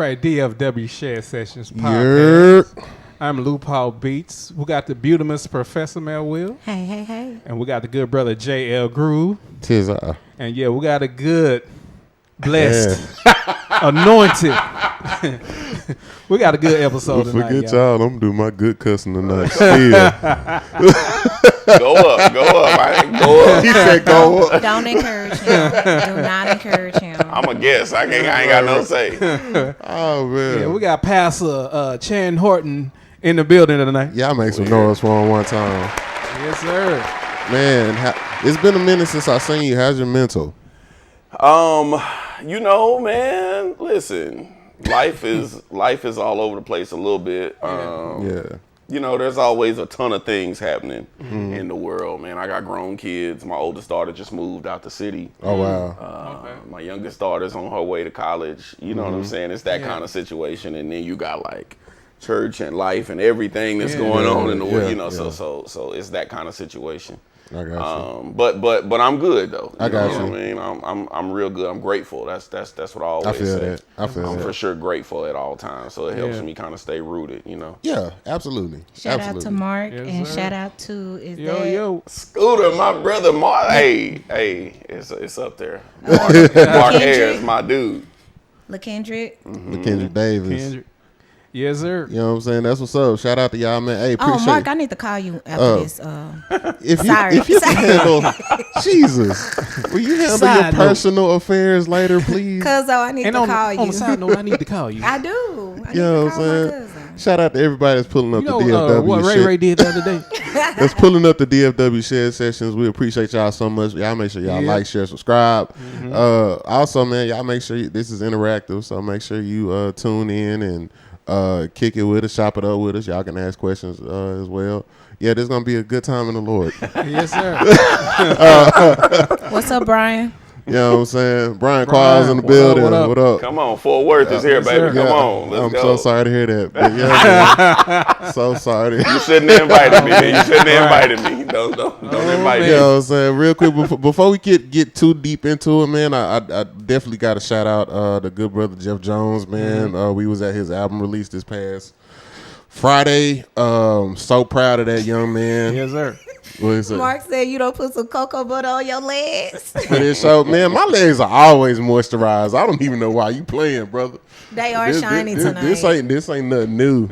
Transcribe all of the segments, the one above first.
right, DFW Shed Sessions Podcast. Yep. I'm Lou Paul Beats. We got the beautiful Professor Mel Will. Hey. And we got the good brother J Ell Groove. Tis I. And yeah, we got a good, blessed, anointed. We got a good episode tonight. Forget y'all. I'm going to do my good cussing tonight. Still. Go up. Go up. He said go up. Don't encourage him. Do not encourage him. I'm a guest. I ain't got no say. Oh, man. Yeah, we got Pastor Chan Horton in the building tonight. Y'all make some noise for him one time. Yes, sir. Man, it's been a minute since I seen you. How's your mental? Man, listen. Life is all over the place a little bit. Yeah. There's always a ton of things happening in the world, man. I got grown kids. My oldest daughter just moved out the city. Oh, wow. My youngest daughter's on her way to college. You know what I'm saying? It's that kind of situation. And then you got like church and life and everything that's going on in the world, so it's that kind of situation. I got you. But I'm good though. I got you. I mean, I'm real good. I'm grateful. That's what I always say. I feel I'm that. for sure grateful at all times. So it helps me kind of stay rooted, Yeah, absolutely. Shout out to Mark and shout out to Yo. Scooter, my brother Mark. Hey, it's up there. Mark Ayers, my dude. LaKendrick Davis. Yes, sir. You know what I'm saying? That's what's up. Shout out to y'all, man. Hey, appreciate Mark, I need to call you after this. If you can handle, Jesus, will you handle your personal affairs later, please? Cuz I need to call you. On the side note, I need to call you. I do. I need You know to what call I'm my saying? cousin. Shout out to everybody that's pulling up the DFW what Ray did the other day. That's pulling up the DFW Shed Sessions. We appreciate y'all so much. Y'all make sure y'all like, share, subscribe. Also, man, y'all make sure this is interactive, so make sure you tune in and kick it with us, shop it up with us. Y'all can ask questions as well. Yeah, this is going to be a good time in the Lord. Yes, sir. What's up, Brian? You know what I'm saying? Brian Qualls in the building. What up? Come on, Fort Worth is here, baby. Come on, let's go. I'm so sorry to hear that. But yeah, so sorry. You shouldn't have invited me. You shouldn't have invited me. Don't invite me. You know what I'm saying? Real quick, before we get too deep into it, man, I definitely got to shout out the good brother Jeff Jones, man. We was at his album release this past Friday. So proud of that young man. Yes, sir. What is it? Mark said you don't put some cocoa butter on your legs. But it showed, man, my legs are always moisturized. I don't even know why you playing, brother. They are shiny tonight. This ain't nothing new.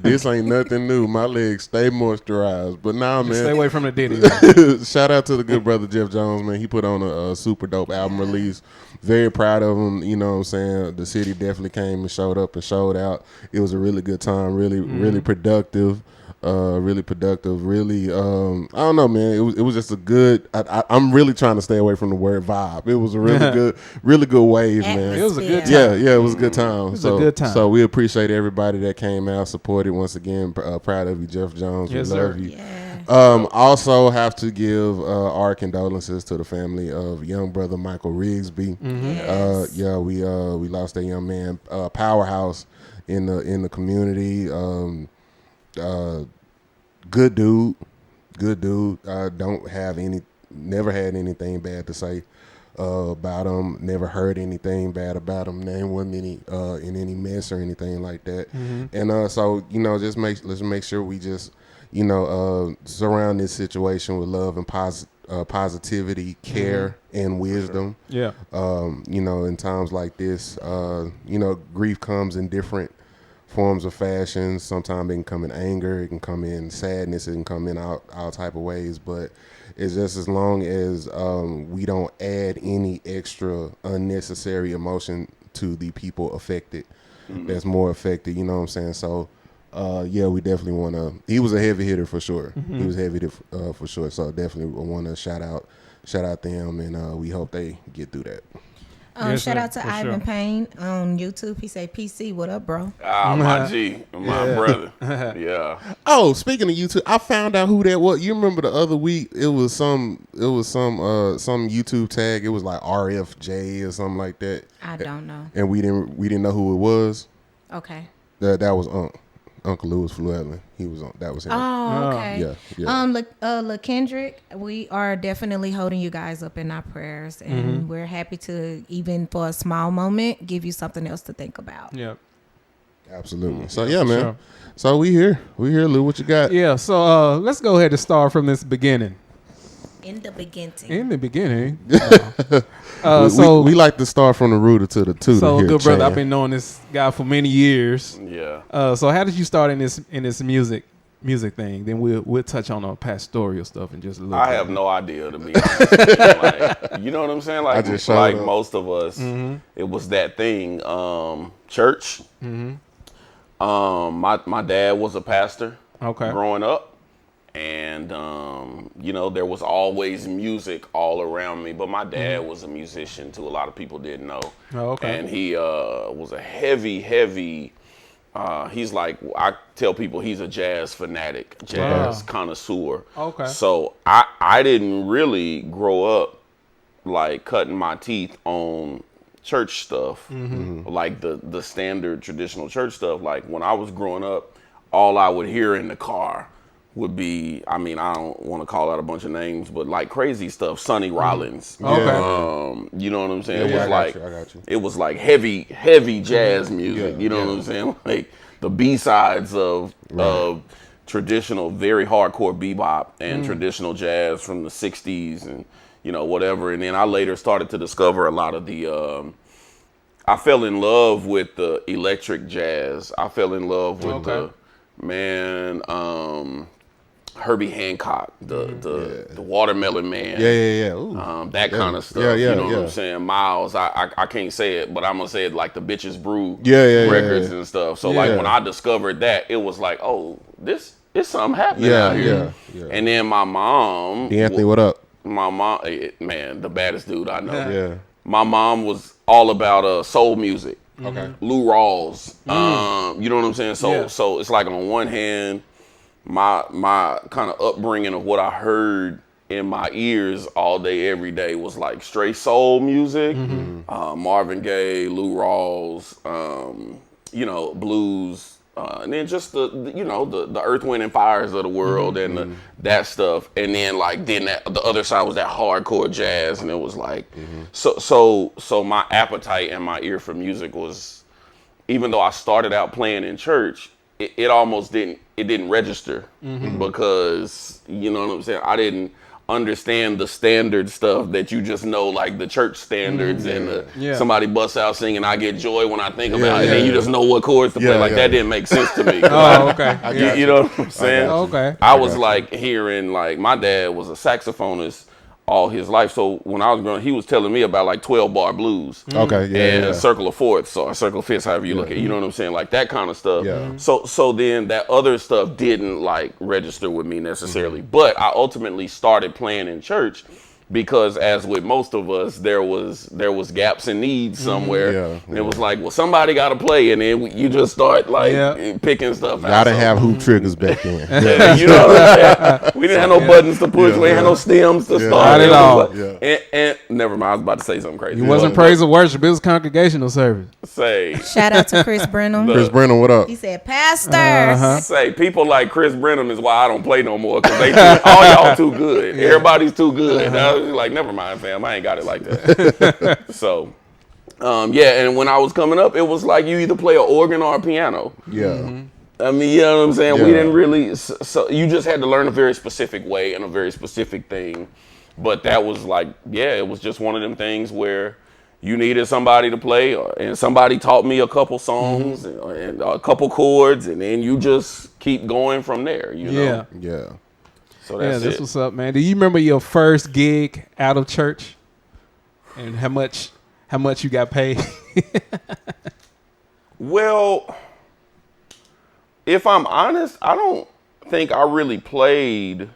This ain't nothing new. My legs stay moisturized. But now, man, stay away from the ditty. Shout out to the good brother Jeff Jones, man. He put on a super dope album release. Very proud of him. You know what I'm saying? The city definitely came and showed up and showed out. It was a really good time. Really productive. Really productive. Really, I don't know, man. It was just a good. I'm really trying to stay away from the word vibe. It was a really good wave, man. It was a good time. Yeah, it was a good time. It was a good time. So we appreciate everybody that came out, supported. Once again, proud of you, Jeff Jones. Yes, we love sir. you. Yeah. Also have to give our condolences to the family of young brother Michael Rigsby. Yes. We lost that young man, powerhouse in the community. Good dude. Never had anything bad to say about him. Never heard anything bad about him. Name wasn't in any mess or anything like that. And so let's make sure we just surround this situation with love and positivity, care, and wisdom. Yeah. In times like this, grief comes in different forms of fashion. Sometimes it can come in anger, it can come in sadness, it can come in all type of ways, but it's just as long as we don't add any extra unnecessary emotion to the people affected, that's more affected, you know what I'm saying? So we definitely want to, he was a heavy hitter for sure. He was heavy hitter for sure, so definitely want to shout out them, and we hope they get through that. Shout out to Ivan Payne on YouTube. He say, PC, what up, bro? My G, my brother. Yeah. Oh, speaking of YouTube, I found out who that was. You remember the other week? It was some YouTube tag. It was like RFJ or something like that. I don't know. And we didn't know who it was. Okay. That was Uncle Lewis Llewellyn. He was on. That was him. Oh, okay. Yeah. LaKendrick, we are definitely holding you guys up in our prayers, and we're happy to, even for a small moment, give you something else to think about. Yeah. Absolutely. So yeah, man. Sure. So we here, Lou. What you got? Yeah. So let's go ahead and start from this beginning. In the beginning. So we like to start from the rooter to the tutor. So here, good brother, Chan. I've been knowing this guy for many years. Yeah. So how did you start in this music thing? Then we'll touch on the pastoral stuff and just look. I have no idea, to be honest. Like, you know what I'm saying? Like most of us, it was that thing. Church. My dad was a pastor. Okay. Growing up. And, there was always music all around me. But my dad was a musician, too. A lot of people didn't know. Oh, okay. And he was a heavy, he's like, I tell people he's a jazz fanatic, jazz connoisseur. Okay. So I didn't really grow up, like, cutting my teeth on church stuff. Like the standard traditional church stuff. Like, when I was growing up, all I would hear in the car would be, I don't want to call out a bunch of names, but like crazy stuff, Sonny Rollins. Okay. You know what I'm saying? Yeah, it was I got you. It was like heavy jazz music. You know what I'm saying? Like the B-sides of traditional, very hardcore bebop and traditional jazz from the 60s and whatever. And then I later started to discover a lot of the I fell in love with the electric jazz. I fell in love with the Herbie Hancock, the Watermelon Man. Yeah. Ooh. That kind of stuff. What I'm saying? Miles, I can't say it, but I'm going to say it like the Bitches Brew records and stuff. So like when I discovered that, it was like, oh, this is something happening out here. Yeah. And then my mom. Anthony, what up? My mom, man, the baddest dude I know. Yeah. My mom was all about soul music. Okay. Lou Rawls. You know what I'm saying? So it's like on one hand, my kind of upbringing of what I heard in my ears all day, every day was like straight soul music, Marvin Gaye, Lou Rawls, blues, and then just the Earth, Wind and Fires of the world and that stuff, and then the other side was that hardcore jazz, and it was like so my appetite and my ear for music was, even though I started out playing in church, it almost didn't register because you know what I'm saying, I didn't understand the standard stuff that you just know, like the church standards and somebody busts out singing "I Get Joy When I Think About It," and then you just know what chords to play. That didn't make sense to me. Oh, okay. You know what I'm saying? Okay. I was like hearing, like, my dad was a saxophonist all his life, so when I was growing, he was telling me about like 12-bar blues, and circle of fourths or circle of fifths, however you look at it. You know what I'm saying? Like that kind of stuff. Yeah. So then that other stuff didn't like register with me necessarily, but I ultimately started playing in church because, as with most of us, there was gaps and needs somewhere. And it was like, well, somebody got to play, and then you just start like picking stuff out. Gotta have hoop triggers back then. You know what I'm saying? We didn't have no buttons to push. We didn't have no stems to start. Not at all. And never mind, I was about to say something crazy. It wasn't praise and worship. It was congregational service. Shout out to Chris Brenham. Chris Brenham, what up? He said, "Pastor." Say, people like Chris Brenham is why I don't play no more, because all y'all too good. Everybody's too good. I was like, never mind, fam. I ain't got it like that. So, and when I was coming up, it was like you either play an organ or a piano. Yeah. I mean, you know what I'm saying? We didn't really, so you just had to learn a very specific way and a very specific thing. But that was like, it was just one of them things where you needed somebody to play, and somebody taught me a couple songs and a couple chords, and then you just keep going from there, you know? Yeah. So that's this what's up, man. Do you remember your first gig out of church and how much you got paid? Well, if I'm honest, I don't think I really played.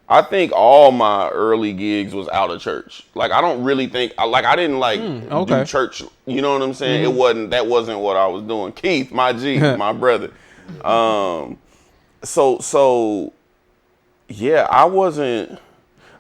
I think all my early gigs was out of church. Like, I don't really think, I didn't do church. You know what I'm saying? That wasn't what I was doing. Keith, my G, my brother. I wasn't,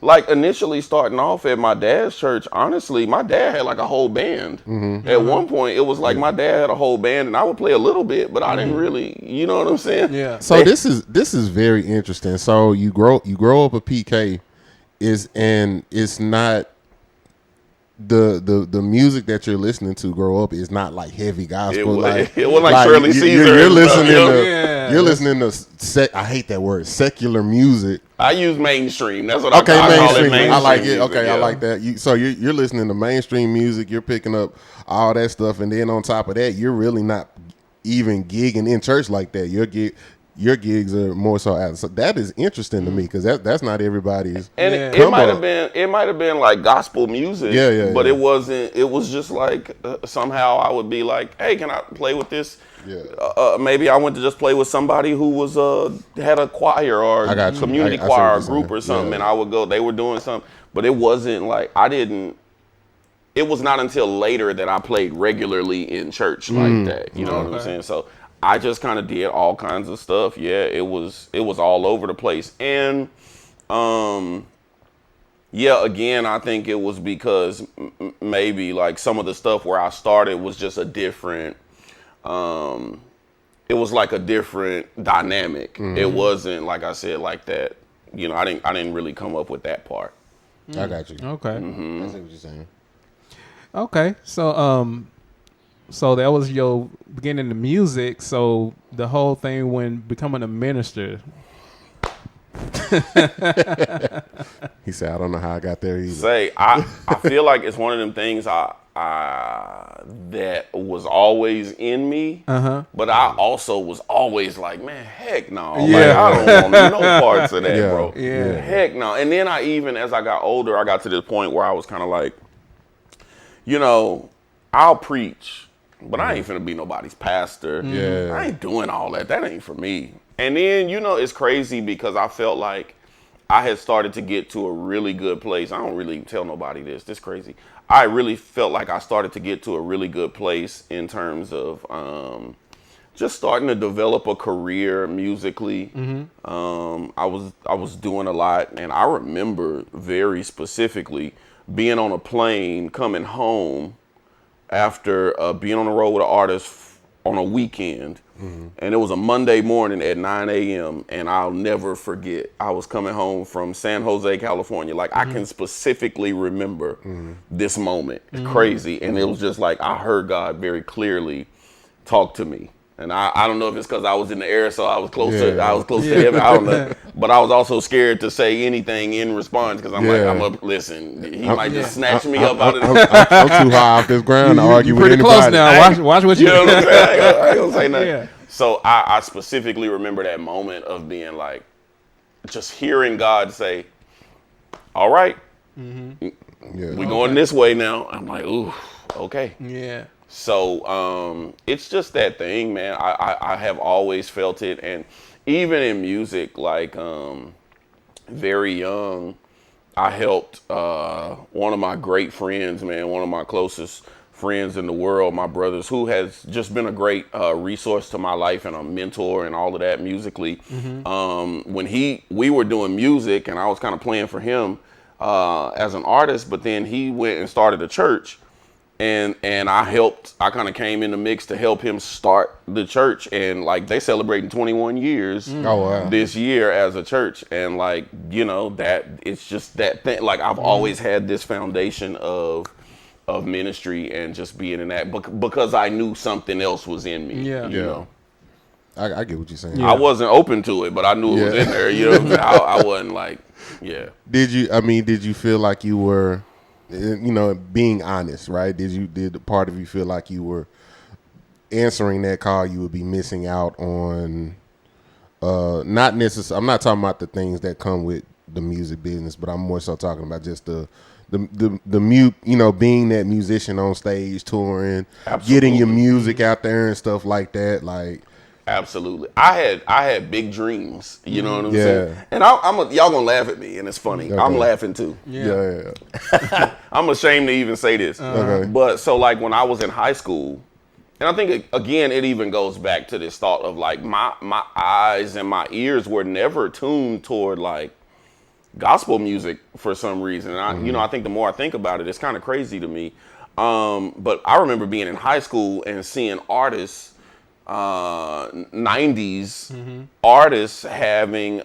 like, initially starting off at my dad's church. Honestly, my dad had like a whole band. At one point, it was like my dad had a whole band, and I would play a little bit, but I didn't really, you know what I'm saying? Yeah. So this is very interesting. So you grow up a PK, it's not the music that you're listening to grow up is not like heavy gospel. It was like Shirley Caesar. You're listening to I hate that word, secular music. I use mainstream. That's what I call it. Mainstream. I like it. Music, okay, I like that. So you're listening to mainstream music. You're picking up all that stuff, and then on top of that, you're really not even gigging in church like that. Your gigs are more so out. So that is interesting to me because that's not everybody's. And it might have been like gospel music. But it wasn't. It was just like somehow I would be like, hey, can I play with this? Yeah. Maybe I went to just play with somebody who was had a choir or community choir or group or something, and I would go. They were doing something, but it wasn't like I didn't. It was not until later that I played regularly in church like that. You know what I'm saying? So I just kind of did all kinds of stuff. Yeah, it was all over the place. And again, I think it was because maybe like some of the stuff where I started was just a different it was like a different dynamic. It wasn't like I said like that. You know, I didn't really come up with that part. I got you. Okay. I see what you're saying. Okay. So that was your beginning of music. So the whole thing when becoming a minister. He said, I don't know how I got there either. I feel like it's one of them things that was always in me, but I also was always like, man, heck no. Like, I don't want no parts of that, bro. Yeah. Heck no. And then as I got older, I got to this point where I was kind of like, you know, I'll preach, but I ain't finna be nobody's pastor. Yeah. I ain't doing all that. That ain't for me. And then, you know, it's crazy because I felt like I had started to get to a really good place. I don't really tell nobody this. This is crazy. I really felt like I started to get to a really good place in terms of just starting to develop a career musically. I was doing a lot, and I remember very specifically being on a plane coming home after being on the road with an artist on a weekend. And it was a Monday morning at 9 a.m. and I'll never forget. I was coming home from San Jose, California. Like I can specifically remember this moment. It's crazy. And it was just like I heard God very clearly talk to me. And I don't know if it's because I was in the air, so I was close to heaven. I don't know. But I was also scared to say anything in response because I'm like, I'm up. Listen, he might just snatch me up out of the. I'm too high off this ground to argue with anybody. Pretty close now. Watch what you. You know what I'm saying? I ain't gonna say nothing. Yeah. So I specifically remember that moment of being like, just hearing God say, "All right, we going this way now." I'm like, "Ooh, okay." Yeah. So it's just that thing, man. I have always felt it, and even in music, like very young, I helped one of my great friends, man, one of my closest friends in the world, my brothers, who has just been a great resource to my life and a mentor and all of that musically. When we were doing music, and I was kind of playing for him as an artist, but then he went and started a church. And I kind of came in the mix to help him start the church. And like they celebrating 21 years this year as a church. And like, you know, that it's just that thing. Like I've always had this foundation of ministry and just being in that because I knew something else was in me. You know, I get what you're saying. I wasn't open to it, but I knew it was in there. You know, I wasn't like, Did you feel like you were, you know, being honest, right? Did the part of you feel like you were answering that call, you would be missing out on, not necessarily, I'm not talking about the things that come with the music business, but I'm more so talking about just the mute, you know, being that musician on stage, touring, getting your music out there and stuff like that, like. Absolutely. I had big dreams, you know what I'm saying? And y'all gonna laugh at me, and it's funny. Okay. I'm laughing too. Yeah. I'm ashamed to even say this. But so like when I was in high school, and I think again it even goes back to this thought of like my eyes and my ears were never tuned toward like gospel music for some reason. And you know, I think the more I think about it, it's kind of crazy to me. But I remember being in high school and seeing artists 90s artists having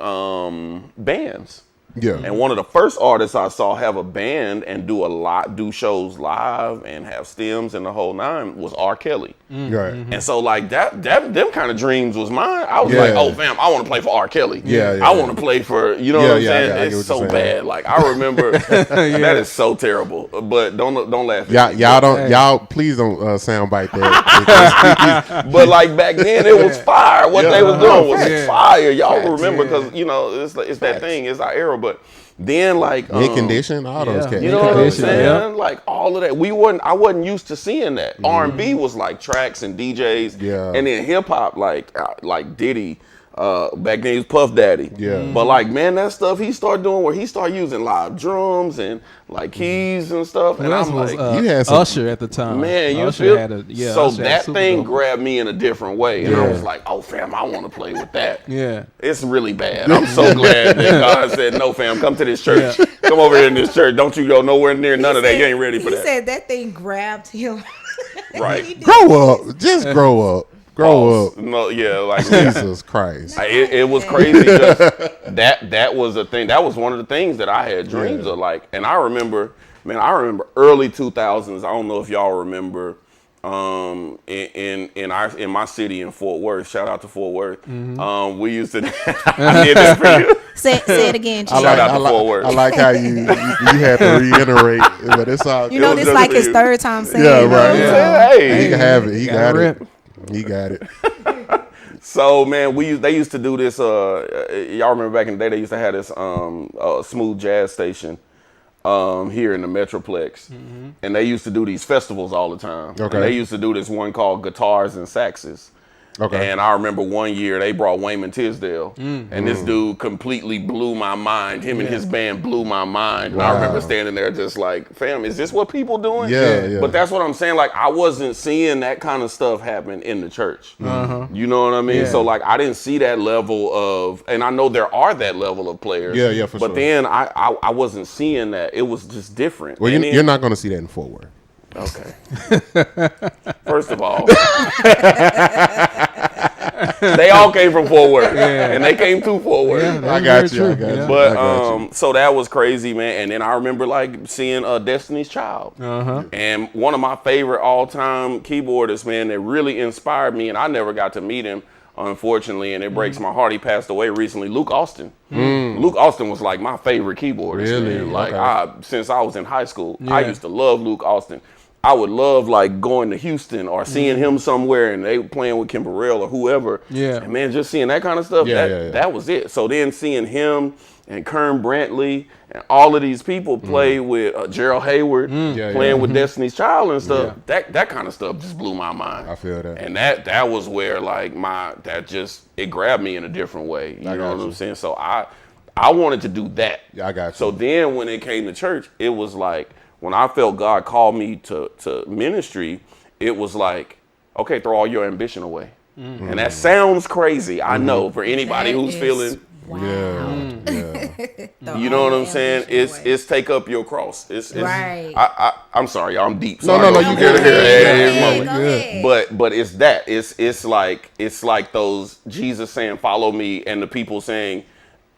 bands Yeah. And one of the first artists I saw have a band and do shows live and have stems and the whole nine was R. Kelly. Right. And so like them kind of dreams was mine. I was like, oh fam, I want to play for R. Kelly. I want to play for, you know what I'm saying? It's so bad. Like I remember that is so terrible. But don't laugh at me. Y'all please don't soundbite that. But like back then it was fire. What they was doing was fire. Y'all remember because you know it's that thing. It's our era. But then like in condition, all those cats. You know what I'm saying? Like all of that. I wasn't used to seeing that. R&B was like tracks and DJs. And then hip hop like Diddy. Back then he was Puff Daddy. But like man, that stuff he started doing where he started using live drums and like keys and stuff. And I'm like, you had Usher at the time. Man, you Usher feel had a, so that thing grabbed me in a different way, and I was like, oh fam, I want to play with that. It's really bad. I'm so glad that God said, no fam, come to this church. Come over here in this church. Don't you go nowhere near none of that. You ain't ready for that. He said that thing grabbed him. Right. Grow up. Just grow up. Grow up. No, like Jesus Christ. It was crazy. Just that was a thing. That was one of the things that I had dreams of. Like, and I remember early 2000s. I don't know if y'all remember. In my city in Fort Worth. Shout out to Fort Worth. We used to. I did this for you. Say it again. Shout out to Fort Worth. I like how you had to reiterate, but it's all. You know, this like his third time saying. Yeah, right. Hey, he can have it. He got it. He got it. So man, they used to do this. Y'all remember back in the day they used to have this smooth jazz station here in the metroplex, and they used to do these festivals all the time. Okay. And they used to do this one called Guitars and Saxes. Okay. And I remember one year they brought Wayman Tisdale, and this dude completely blew my mind. Him and his band blew my mind. And I remember standing there just like, fam, is this what people doing? Yeah. But that's what I'm saying. Like, I wasn't seeing that kind of stuff happen in the church. You know what I mean? So like, I didn't see that level of, and I know there are that level of players. Yeah, for sure. But then I wasn't seeing that. It was just different. Well, you're not going to see that in Fort Worth. Okay. First of all, they all came from Fort Worth, and they came to Fort Worth. I got you. But so that was crazy, man. And then I remember like seeing Destiny's Child, and one of my favorite all-time keyboardists, man, that really inspired me, and I never got to meet him, unfortunately, and it breaks my heart. He passed away recently. Luke Austin. Luke Austin was like my favorite keyboardist. Really? Man. Like since I was in high school, I used to love Luke Austin. I would love like going to Houston or seeing him somewhere and they playing with Kim Burrell or whoever. And man, just seeing that kind of stuff, that was it. So then seeing him and Kern Brantley and all of these people play with Gerald Hayward, playing with Destiny's Child and stuff, that kind of stuff just blew my mind. I feel that. And that was where like it grabbed me in a different way. You know what I'm saying? So I wanted to do that. Yeah, I got you. So then when it came to church, it was like, when I felt God called me to ministry, it was like, okay, throw all your ambition away. And that sounds crazy, I know, for anybody who's feeling. You know what I'm saying? It's take up your cross. It's right. I'm sorry, I'm deep. No, you get it. But it's that. It's like those Jesus saying, "Follow me," and the people saying,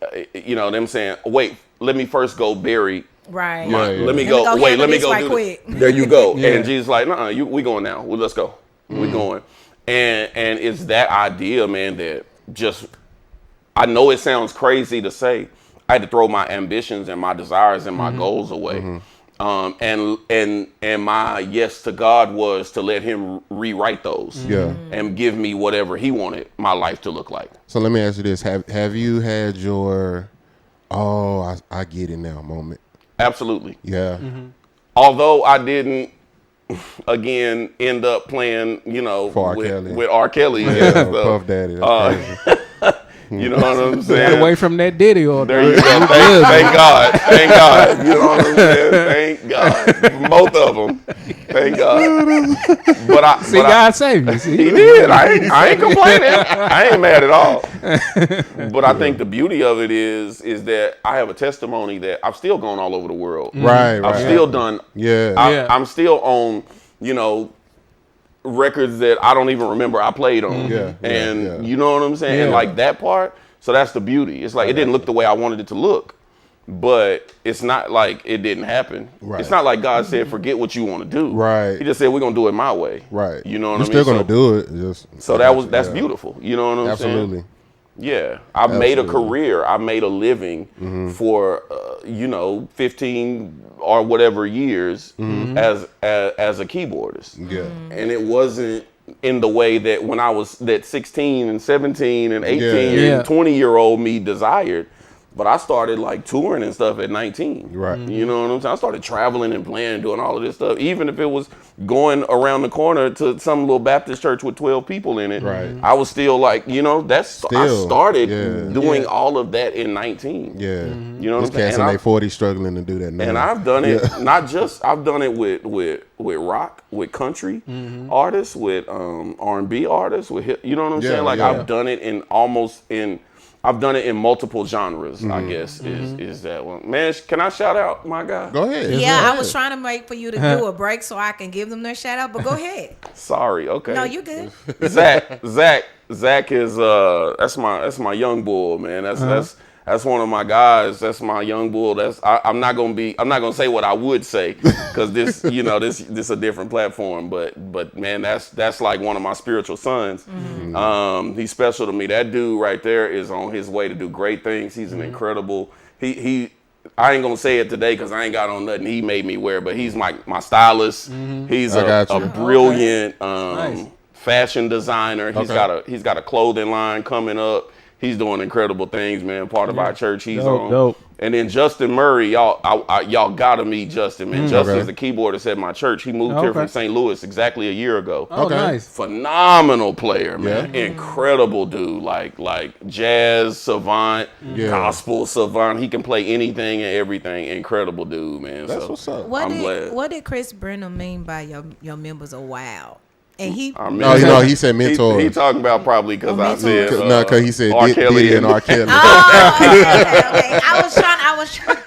them saying, "Wait, let me first go bury." Right. Let me go. Wait, let me go do quick. There you go. And Jesus like, "Nuh-uh, we going now. Well, let's go. We going." And it's that idea, man, that just, I know it sounds crazy to say, I had to throw my ambitions and my desires and my goals away. And my yes to God was to let him rewrite those. And give me whatever he wanted my life to look like. So let me ask you this. Have you had your, I get it now moment? Absolutely. Yeah. Although I didn't, again, end up playing, with R. Kelly. Puff Daddy. You know what I'm saying? Get away from that Diddy order. There you go. Thank God. Thank God. You know what I'm saying? Thank God. Both of them. Thank God. But God saved me. See? He did. I ain't complaining. I ain't mad at all. But I think the beauty of it is that I have a testimony that I've still gone all over the world. Right. I've still done. I'm still on, records that I don't even remember I played on. You know what I'm saying? And like that part, so that's the beauty. It's like it didn't look the way I wanted it to look, But it's not like it didn't happen. Right. It's not like God said, forget what you want to do. Right. He just said, we're going to do it my way. Right. You know what You're I mean? still going to do it. So that's beautiful. You know what I'm saying? Absolutely. Yeah. I've made a career. I made a living for, 15 or whatever years as a keyboardist. Yeah. And it wasn't in the way that when I was that 16 and 17 and 18 and 20-year-old me desired. But I started like touring and stuff at 19. Right. You know what I'm saying? I started traveling and playing, doing all of this stuff. Even if it was going around the corner to some little Baptist church with 12 people in it. Right. I was still like, I started doing all of that in 19. Yeah. You know what I'm saying? Cats in their 40s struggling to do that now. And I've done it, I've done it with rock, with country artists, with R&B artists, with you know what I'm saying? Like I've done it I've done it in multiple genres, I guess, is that one. Man, can I shout out my guy? Go ahead. Yeah, I was trying to wait for you to do a break so I can give them their shout out, but go ahead. Sorry, okay. No, you good. Zach is that's my young bull, man. That's one of my guys. That's my young bull. I'm not gonna say what I would say because this this a different platform. But man, that's like one of my spiritual sons. He's special to me. That dude right there is on his way to do great things. He's an incredible. I ain't gonna say it today because I ain't got on nothing he made me wear. But he's my stylist. He's a brilliant fashion designer. He's got a clothing line coming up. He's doing incredible things, man. Part of our church he's on. Dope. And then Justin Murray, y'all gotta meet Justin, man. Justin's the keyboardist at my church. He moved here from St. Louis exactly a year ago. Oh, nice. Phenomenal player, man. Incredible dude. Like jazz savant, gospel savant. He can play anything and everything. Incredible dude, man. That's what's up. I'm glad. What did Chris Brennan mean by your members are wild? And he he said mentors. He talking about probably because I said because he said R. Kelly and R. Kelly. okay. I was trying.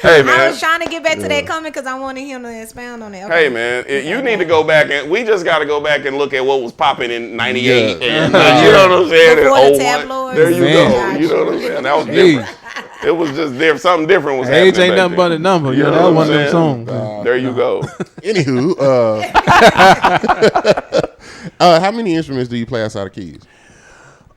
Hey man, I was trying to get back to that comment because I wanted him to expound on it. Okay. Hey man, you need to go back and we just got to go back and look at what was popping in '98 and you know what I'm saying. Before the tabloids. There you go. You know what I'm saying. That was different. It was just different. Something different was happening. Age ain't nothing but a number. You know, that was one of them songs. There you go. Anywho, how many instruments do you play outside of keys?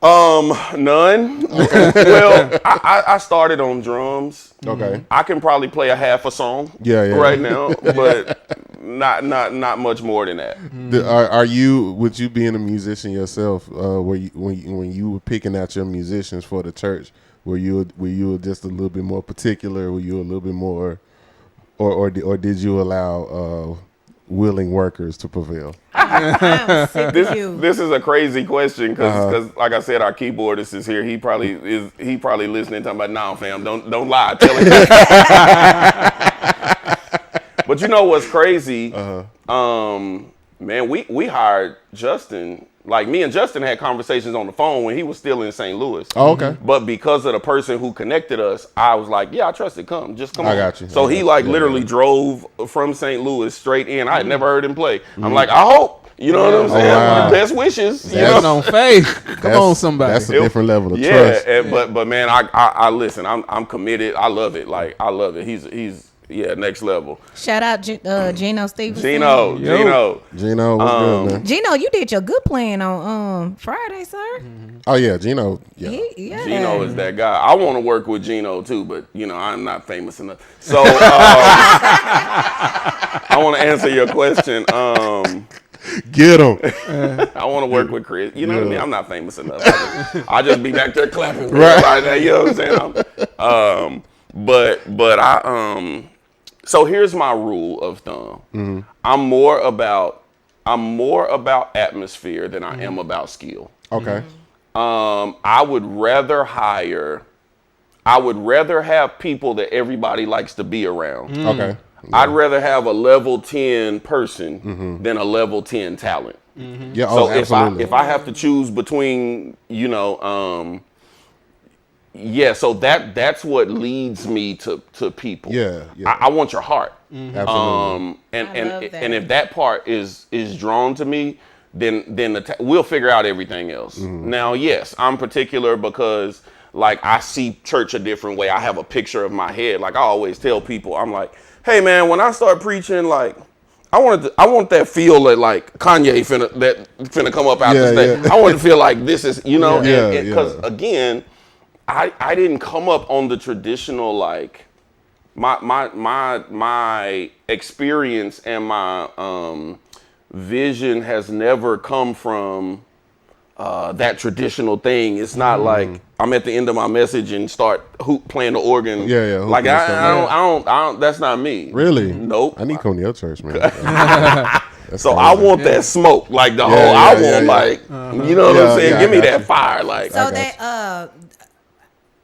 None. Well, I started on drums. Okay. I can probably play a half a song. Right now, but not much more than that. Would you being a musician yourself? When you were picking out your musicians for the church, were you just a little bit more particular? Were you a little bit more, or did you allow willing workers to prevail? This is a crazy question because like I said, our keyboardist is here. He probably listening talking about, nah, fam, don't lie, tell him. But you know what's crazy? Man, we hired Justin. Like me and Justin had conversations on the phone when he was still in St. Louis. Oh, okay. But because of the person who connected us, I was like, yeah, I trust it. Come on. I got you. So he literally drove from St. Louis straight in. I had never heard him play. I'm like, I hope. You know what I'm saying? Wow. Best wishes. That's on faith. Come on, somebody. That's a different level of trust. Yeah, but man, I listen. I'm committed. I love it. Like I love it. He's next level. Shout out Gino Stevenson. Gino, what's good, man? Gino, you did your good playing on Friday, sir. Oh yeah, Gino. Yeah. Gino is that guy. I want to work with Gino too, but I'm not famous enough. So I want to answer your question. Get him. I want to work with Chris. You know what I mean? I'm not famous enough. I just be back there clapping. Right. You know what I'm saying? But I so here's my rule of thumb. I'm more about atmosphere than I am about skill. Okay. I would rather have people that everybody likes to be around. Okay. Yeah. I'd rather have a level 10 person than a level 10 talent. Yeah. So absolutely. if I have to choose between, so that's what leads me to people. Yeah. I want your heart. Absolutely. And if that part is drawn to me, then we'll figure out everything else. Now, yes, I'm particular because like I see church a different way. I have a picture of my head. Like I always tell people, I'm like, hey man, when I start preaching, like I want that feel that like Kanye finna come up out the stage. I want to feel like this is, you know, because again, I didn't come up on the traditional like my experience and my vision has never come from that traditional thing. It's not like I'm at the end of my message and start playing the organ. Like I don't. That's not me. Really? Nope. I need to come to your church, man. So crazy. I want that smoke, like the whole. I want like, you know what I'm saying? Give me that fire, like. So that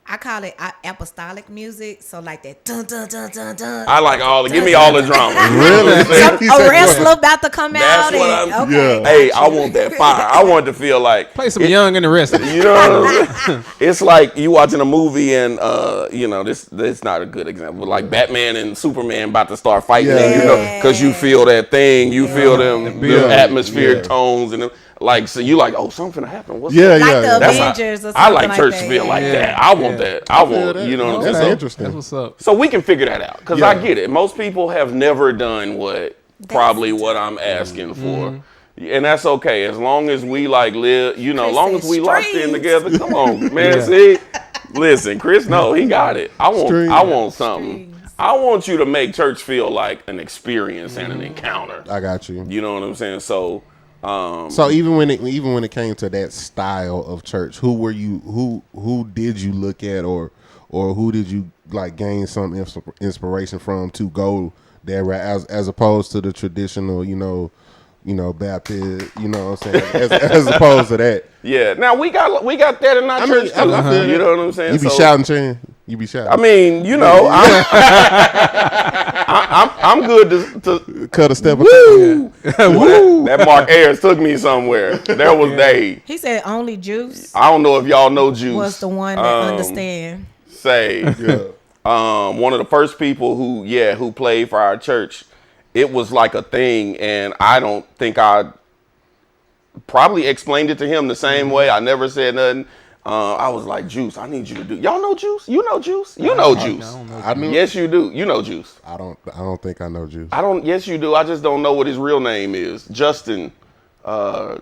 I call it apostolic music. So like that dun dun dun dun dun. I like all the. Give me all the drama. Really? A wrestler about to come out. That's what I'm. Hey, I want that fire. I want to feel like play some Young and the Restless. You know what I'm saying? It's like you watching a movie and you know this not a good example. Like Batman and Superman about to start fighting, you know, because you feel that thing. You feel them atmospheric tones and them. Like, so you like, oh, something finna happen. What's like the Avengers or something. I like church to feel like that. I want that. I want, you know what I'm saying? That's interesting. That's what's up. So we can figure that out. Because I get it. Most people have never done what I'm asking for. And that's okay. As long as we like live, you know, as long as we locked in together. Come on, man. See? Listen, Chris, no, he got it. I want something. I want you to make church feel like an experience and an encounter. I got you. You know what I'm saying? So even when it came to that style of church, who did you look at or who did you like gain some inspiration from to go that route as opposed to the traditional, you know, Baptist, you know what I'm saying, as opposed to that. Yeah. Now we got that in our church too. You know what I'm saying? You be shouting, Chan. You be shouting. I mean, you know, I'm good to cut a step. Woo! That Mark Ayers took me somewhere. There was Dave. He said only Juice. I don't know if y'all know Juice. Was the one that understand. One of the first people who played for our church. It was like a thing, and I don't think I probably explained it to him the same way. I never said nothing. I was like, Juice, I need you to do. Y'all know Juice? You know Juice? You know Juice? I knew. Yes, you do. You know Juice. I don't think I know Juice. Yes, you do. I just don't know what his real name is. Justin.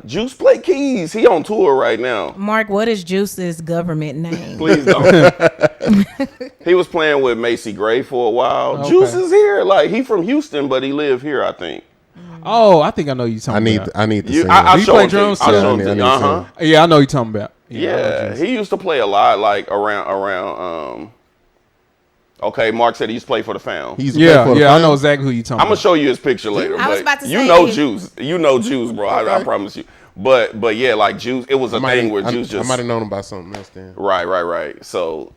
Juice play keys. He on tour right now. Mark, what is Juice's government name? Please don't. He was playing with Macy Gray for a while. Okay. Juice is here. Like he from Houston, but he live here, I think. Oh, I think I know you talking about. I need to see. I play drums too. Yeah, I know you talking about. Yeah, he used to play a lot, like around. Okay, Mark said he used to play for the Found. I know exactly who you talking about. I'm gonna show you his picture later. I was about to say, you know Juice. You know Juice, bro. Okay. I promise you. But yeah, like Juice, it was a thing where Juice just. I might have known him by something else then. Right. So.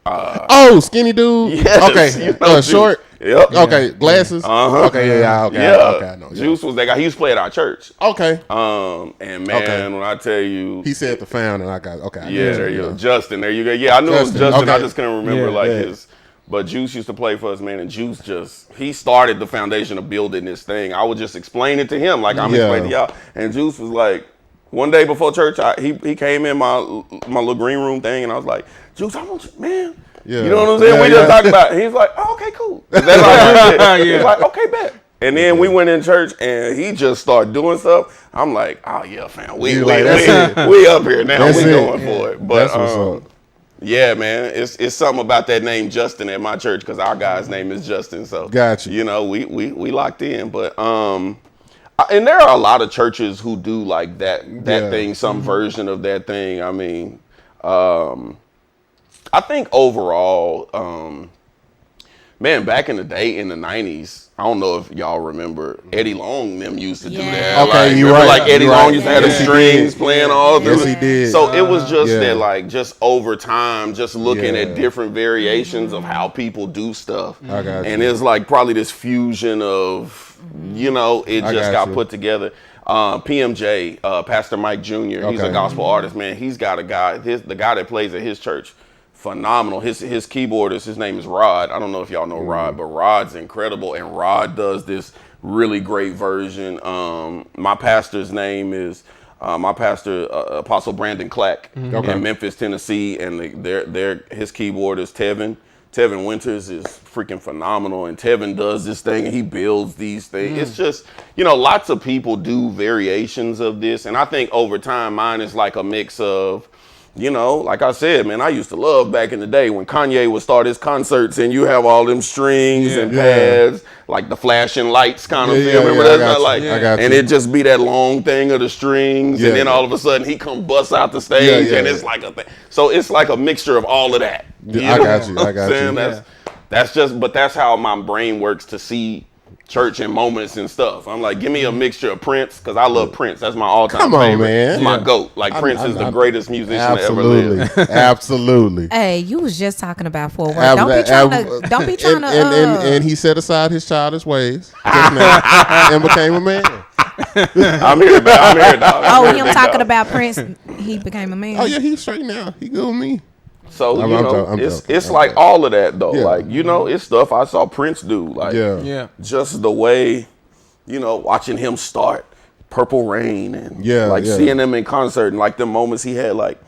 Skinny dude. Yes, okay. You know short. Yep. Okay. Glasses. Okay. Okay. I know. Juice was that guy. He used to play at our church. Okay. And man, when I tell you, he said the Found, and I got there you go. Justin. There you go. Yeah, I knew it was Justin. I just couldn't remember his. But Juice used to play for us, man, and Juice he started the foundation of building this thing. I would just explain it to him like I'm explaining to y'all. And Juice was like, one day before church, he came in my little green room thing, and I was like, Juice, I want you, man. Yeah. You know what I'm saying? We just talked about it. He's like, oh, okay, cool. That's like He's like, okay, bet. And then we went in church, and he just started doing stuff. I'm like, oh, yeah, fam. We up here now. We going for it. But that's what's up. Yeah, man, it's something about that name Justin at my church because our guy's name is Justin. So gotcha. You know, we locked in, but and there are a lot of churches who do like that thing, some version of that thing. I mean, I think overall, man, back in the day in the 90s, I don't know if y'all remember Eddie Long them used to do that. Okay, like, you're right. Like Eddie Long used to have the Yes, strings playing all through. Yes, he did. So it was just that, like, just over time, just looking at different variations of how people do stuff. I got you. And it's like probably this fusion of, you know, it just got put together. PMJ, Pastor Mike Jr., he's a gospel artist, man. He's got a guy, the guy that plays at his church, phenomenal. His keyboardist, his name is Rod. I don't know if y'all know Rod, but Rod's incredible, and Rod does this really great version. My pastor's name is My pastor, Apostle Brandon Clack, Okay. in Memphis, Tennessee, and his keyboard is Tevin. Tevin Winters is freaking phenomenal, and Tevin does this thing, and he builds these things. It's just, lots of people do variations of this, and I think over time, mine is like a mix of, like I said, man, I used to love back in the day when Kanye would start his concerts and you have all them strings and pads, like the flashing lights kind of thing. Remember that? And it just be that long thing of the strings, and then all of a sudden he come bust out the stage, and it's like a thing. So it's like a mixture of all of that. I got you. That's just, but that's how my brain works to see church and moments and stuff. I'm like, give me a mixture of Prince, because I love Prince. That's my all-time favorite. Man. It's my GOAT. Like, Prince is the greatest musician that ever lived. Absolutely. Hey, you was just talking about forward. Don't be trying to. And he set aside his childish ways just now and became a man. I'm here, dog. Oh, him talking about Prince, he became a man. Oh yeah, he's straight now. He good with me. So it's like all of that though. Yeah. Like, it's stuff I saw Prince do. Like, just the way, watching him start Purple Rain and seeing him in concert and like the moments he had, like,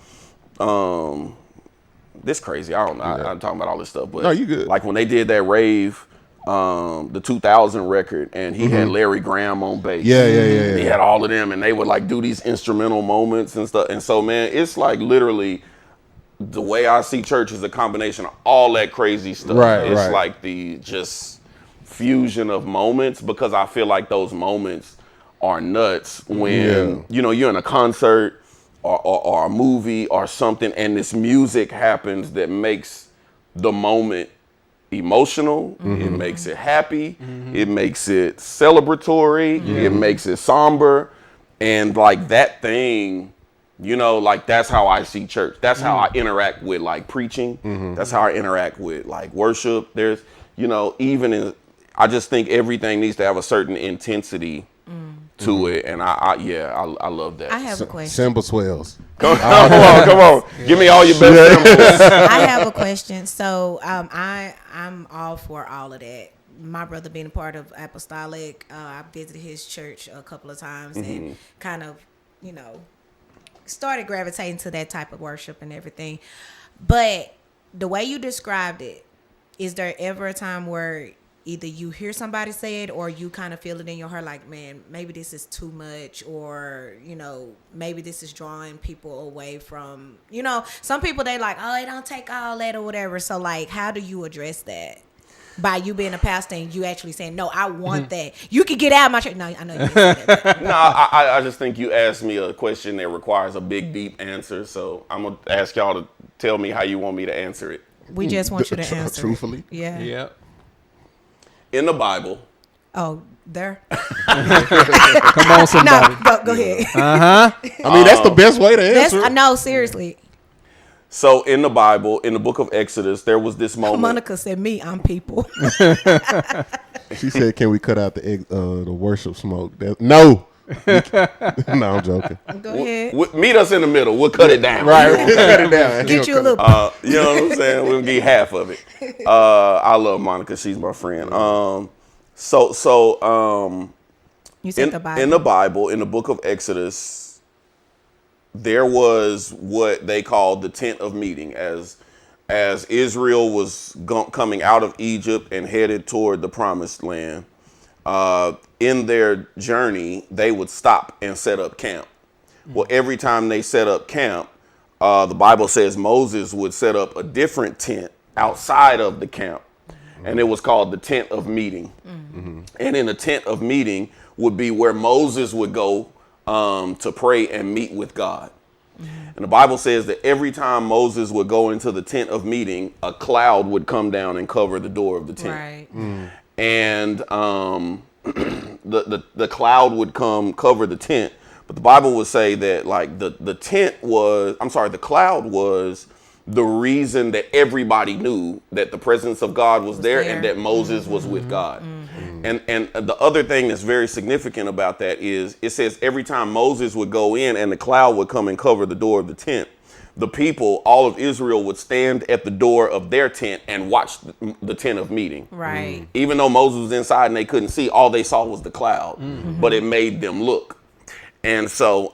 this crazy. I don't know. I'm talking about all this stuff, but no, you good. Like when they did that rave, the 2000 record, and he had Larry Graham on bass. Yeah. He had all of them, and they would like do these instrumental moments and stuff. And so, man, it's like literally. The way I see church is a combination of all that crazy stuff. It's like the just fusion of moments, because I feel like those moments are nuts when, you're in a concert or a movie or something, and this music happens that makes the moment emotional. It makes it happy. It makes it celebratory. It makes it somber. And like that thing, like that's how I see church. That's how I interact with like preaching. That's how I interact with like worship. There's, I just think everything needs to have a certain intensity to it. And I love that. I have a question. Cymbal swells. Come on. Give me all your best cymbals. I have a question. So I'm all for all of that. My brother being a part of Apostolic, I visited his church a couple of times and kind of, started gravitating to that type of worship and everything. But the way you described it, is there ever a time where either you hear somebody say it or you kind of feel it in your heart like, man, maybe this is too much, or, maybe this is drawing people away from, some people, they like, oh, it don't take all that or whatever. So like, how do you address that? By you being a pastor and you actually saying, no, I want that. You can get out of my church. No, I know you didn't say that. No, I just think you asked me a question that requires a big, deep answer. So I'm going to ask y'all to tell me how you want me to answer it. We just want you to answer. Truthfully? Yeah. Yeah. In the Bible. Oh, there. Come on, somebody. No, go ahead. I mean, that's the best way to answer. No, seriously. So in the Bible, in the book of Exodus, there was this moment. Monica said, "Me, I'm people." She said, "Can we cut out the worship smoke?" No, no, I'm joking. Go ahead. Meet us in the middle. We'll cut it down. Right, we'll cut it down. Get you a little. You know what I'm saying? We'll get half of it. I love Monica. She's my friend. You said the Bible. In the Bible, in the book of Exodus, there was what they called the tent of meeting, as Israel was coming out of Egypt and headed toward the promised land. In their journey, they would stop and set up camp. Well, every time they set up camp, the Bible says Moses would set up a different tent outside of the camp, and it was called the tent of meeting. And in the tent of meeting would be where Moses would go to pray and meet with God. And the Bible says that every time Moses would go into the tent of meeting, a cloud would come down and cover the door of the tent. Right. And the cloud would come cover the tent. But the Bible would say that like the cloud was the reason that everybody knew that the presence of God was there and that Moses was with God. And the other thing that's very significant about that is it says every time Moses would go in and the cloud would come and cover the door of the tent, the people, all of Israel, would stand at the door of their tent and watch the tent of meeting. Right. Even though Moses was inside and they couldn't see, all they saw was the cloud, but it made them look. And so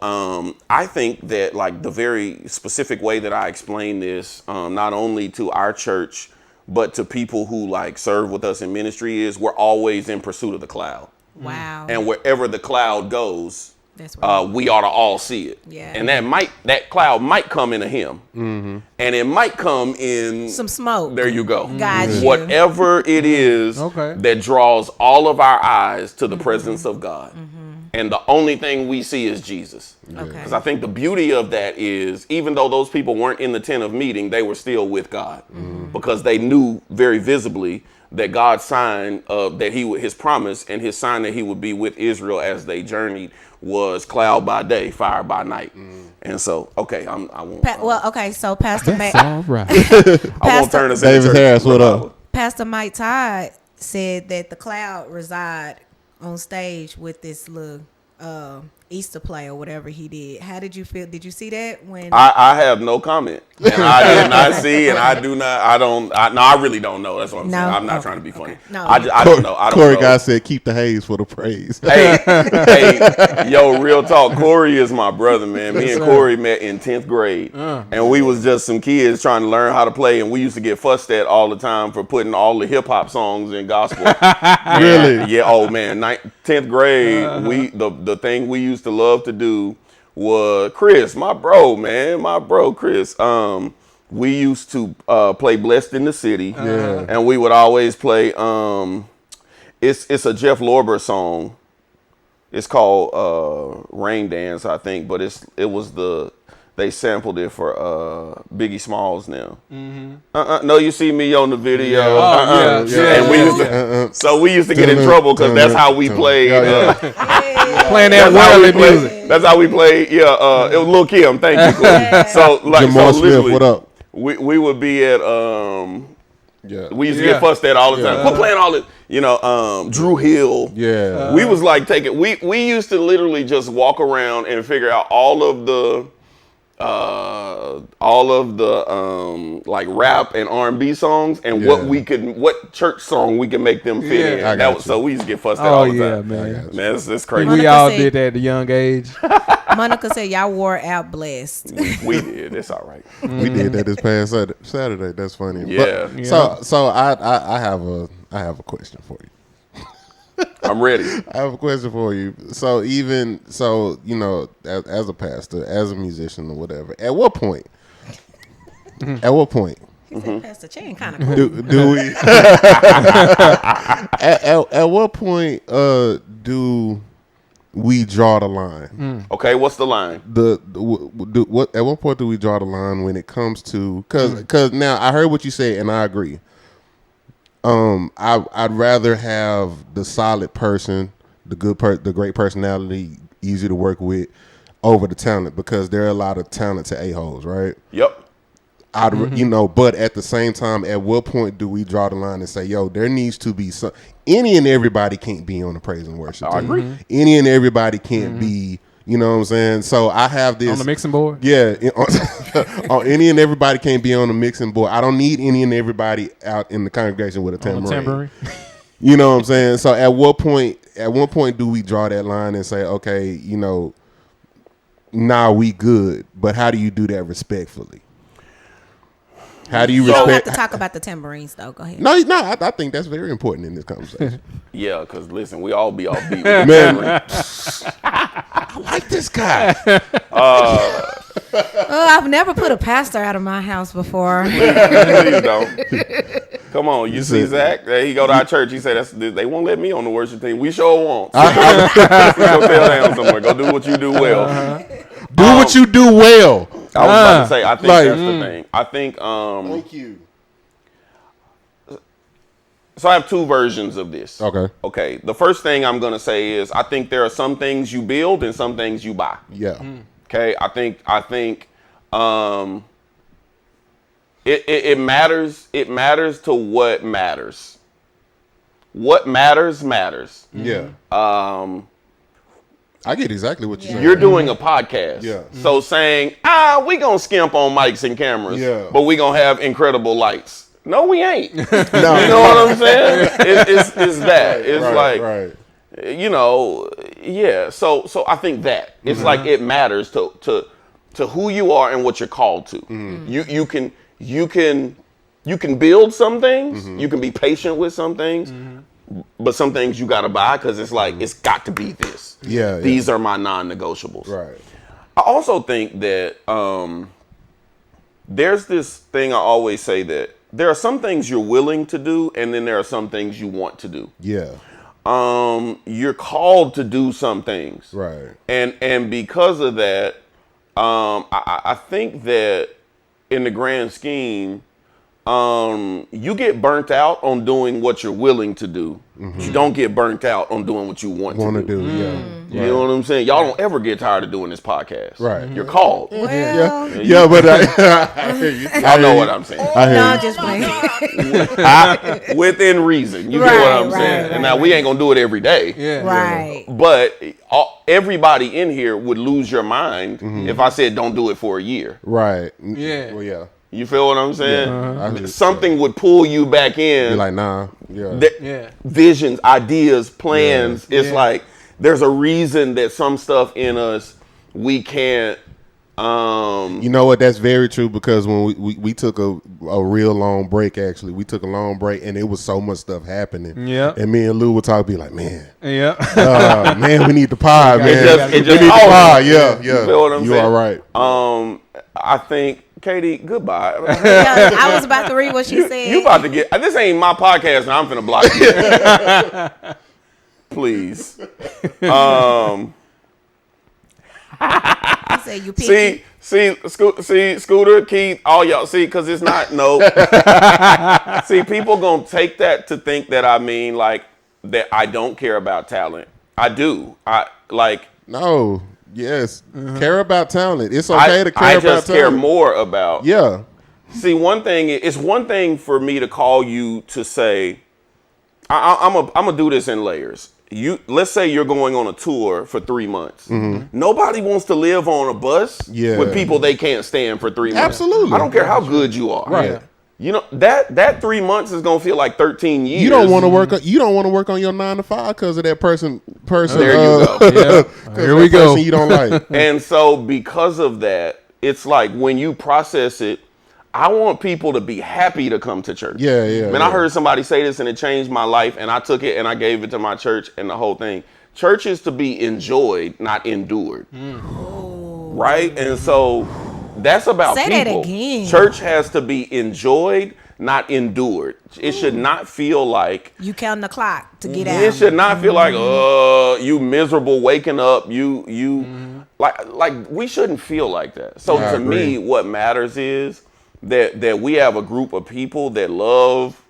I think that like the very specific way that I explain this, not only to our church, but to people who like serve with us in ministry is we're always in pursuit of the cloud. Wow. And wherever the cloud goes, That's what we ought to all see it. Yeah. And that cloud might come in a hymn. Mm-hmm. And it might come in some smoke. There you go. Got you. Whatever it is that draws all of our eyes to the presence of God. And the only thing we see is Jesus. Because I think the beauty of that is, even though those people weren't in the tent of meeting, they were still with God. Because they knew very visibly that God's sign that his promise and his sign that he would be with Israel as they journeyed was cloud by day, fire by night. And so, okay, I won't. So Pastor Matt. All right. I won't turn us David Harris, what up? Pastor Mike Todd said that the cloud reside on stage with this little Easter play or whatever he did. How did you feel? Did you see that when? I have no comment, and I did not see, and I do not. I really don't know. That's what I'm saying. I'm not trying to be funny. No, I don't know. I don't Corey know. guy said, "Keep the haze for the praise." Hey, yo, real talk. Corey is my brother, man. Me and Corey met in 10th grade, and we was just some kids trying to learn how to play, and we used to get fussed at all the time for putting all the hip hop songs in gospel. Really? Yeah. Oh man, 10th grade. The thing we used to love to do was Chris, my bro, Chris. We used to play "Blessed in the City," and we would always play. It's a Jeff Lorber song. It's called "Rain Dance," I think, but they sampled it for Biggie Smalls now. No, you see me on the video. And we used to, so we used to get in trouble because that's how we played. Playing that worldly music. That's how we played. It was Lil Kim. Thank you. Cool. So like, Jamal so Smith, what up? We would be at we used to get fussed at all the time. Quit playing all this, Drew Hill. We was like we used to literally just walk around and figure out all of the like rap and R&B songs and what church song we can make them fit in. So we used to get fussed at all the time. Man, that's crazy. We all did that at a young age. Monica said y'all wore out blessed. We did. It's all right. We did that this past Saturday. That's funny. Yeah. But, so I have a question for you. I'm ready. I have a question for you. So as a pastor, as a musician or whatever, at what point? He said Pastor Chan kind of cool. Do we? at what point do we draw the line? Okay, what's the line? At what point do we draw the line when it comes to because now I heard what you said and I agree. I'd rather have the solid person, the great personality, easy to work with, over the talent because there are a lot of talented a-holes, right? Yep. But at the same time, at what point do we draw the line and say, yo, there needs to be some, any and everybody can't be on the praise and worship team. I agree. Any and everybody can't be, you know what I'm saying? So I have this. On the mixing board? Yeah. Any and everybody can't be on the mixing board. I don't need any and everybody out in the congregation with a tambourine. You know what I'm saying? So at what point do we draw that line and say, okay, we good, but how do you do that respectfully? How do you respect? You don't have to talk about the tambourines, though. Go ahead. No, I think that's very important in this conversation. Yeah, because listen, we all be all beat. Man, I like this guy. I've never put a pastor out of my house before. Please don't. Come on, you see Zach? He go to our church. He said they won't let me on the worship team. We sure won't. So go tell down somewhere. Go do what you do well. Do what you do well. I was about to say, I think that's the thing. I think. Thank you. So I have two versions of this. Okay. The first thing I'm going to say is I think there are some things you build and some things you buy. Yeah. Okay. I think it matters. It matters to what matters. What matters. Yeah. I get exactly what you're saying. You're doing a podcast. Yeah. So saying, we gonna skimp on mics and cameras, but we gonna have incredible lights. No, we ain't. No. You know what I'm saying? It's that. It's right. Yeah. So I think that it's like it matters to who you are and what you're called to. You can build some things. You can be patient with some things. But some things you gotta buy because it's like it's got to be this. These are my non-negotiables. Right. I also think that there's this thing I always say that there are some things you're willing to do, and then there are some things you want to do. Yeah. You're called to do some things. Right. And because of that, I think that in the grand scheme, you get burnt out on doing what you're willing to do. You don't get burnt out on doing what you want to do. You know what I'm saying? Y'all don't ever get tired of doing this podcast. Right. You're called. Well, Yeah, but I hear you. Y'all know what I'm saying. I hear no, you. just playing. Within reason. You get what I'm saying? And now we ain't going to do it every day. Right. But everybody in here would lose your mind if I said don't do it for a year. Right. Yeah. Well, yeah. You feel what I'm saying? Yeah. Something would pull you back in. You're like, nah. Yeah. Visions, ideas, plans. Yeah. It's like there's a reason that some stuff in us we can't. You know what? That's very true because when we took a real long break, actually, we took a long break and it was so much stuff happening. Yeah. And me and Lou would talk, be like, man, Yeah. man, we need the pie, man. It just we need the pie. Yeah. You feel what I'm saying? You are right. I think, Katie, goodbye. Yeah, I was about to read what she said. You about to get. This ain't my podcast, and I'm finna block you. Please. He said you picky. See, Scooter, Keith, all y'all. See, because it's not no. See, people gonna take that to think that I mean like that. I don't care about talent. I do. I like. No. Yes. Care about talent. It's okay to care I about just talent. care more about. Yeah. See, it's one thing for me to call you to say, I'm gonna do this in layers. Let's say you're going on a tour for 3 months. Nobody wants to live on a bus with people they can't stand for 3 months. Absolutely. I don't care how good you are. Right. Yeah. You know that 3 months is gonna feel like 13 years. You don't want to work. You don't want to work on your 9 to 5 because of that person. There you go. Here we go. You don't like. And so because of that, it's like when you process it, I want people to be happy to come to church. Yeah. I heard somebody say this and it changed my life, and I took it and I gave it to my church and the whole thing. Church is to be enjoyed, not endured. Right? And so that's about Say people. that again. Church has to be enjoyed, not endured. It should not feel like You counting the clock to get out. it should not feel like you miserable waking up. Like we shouldn't feel like that. So to me, what matters is that we have a group of people that love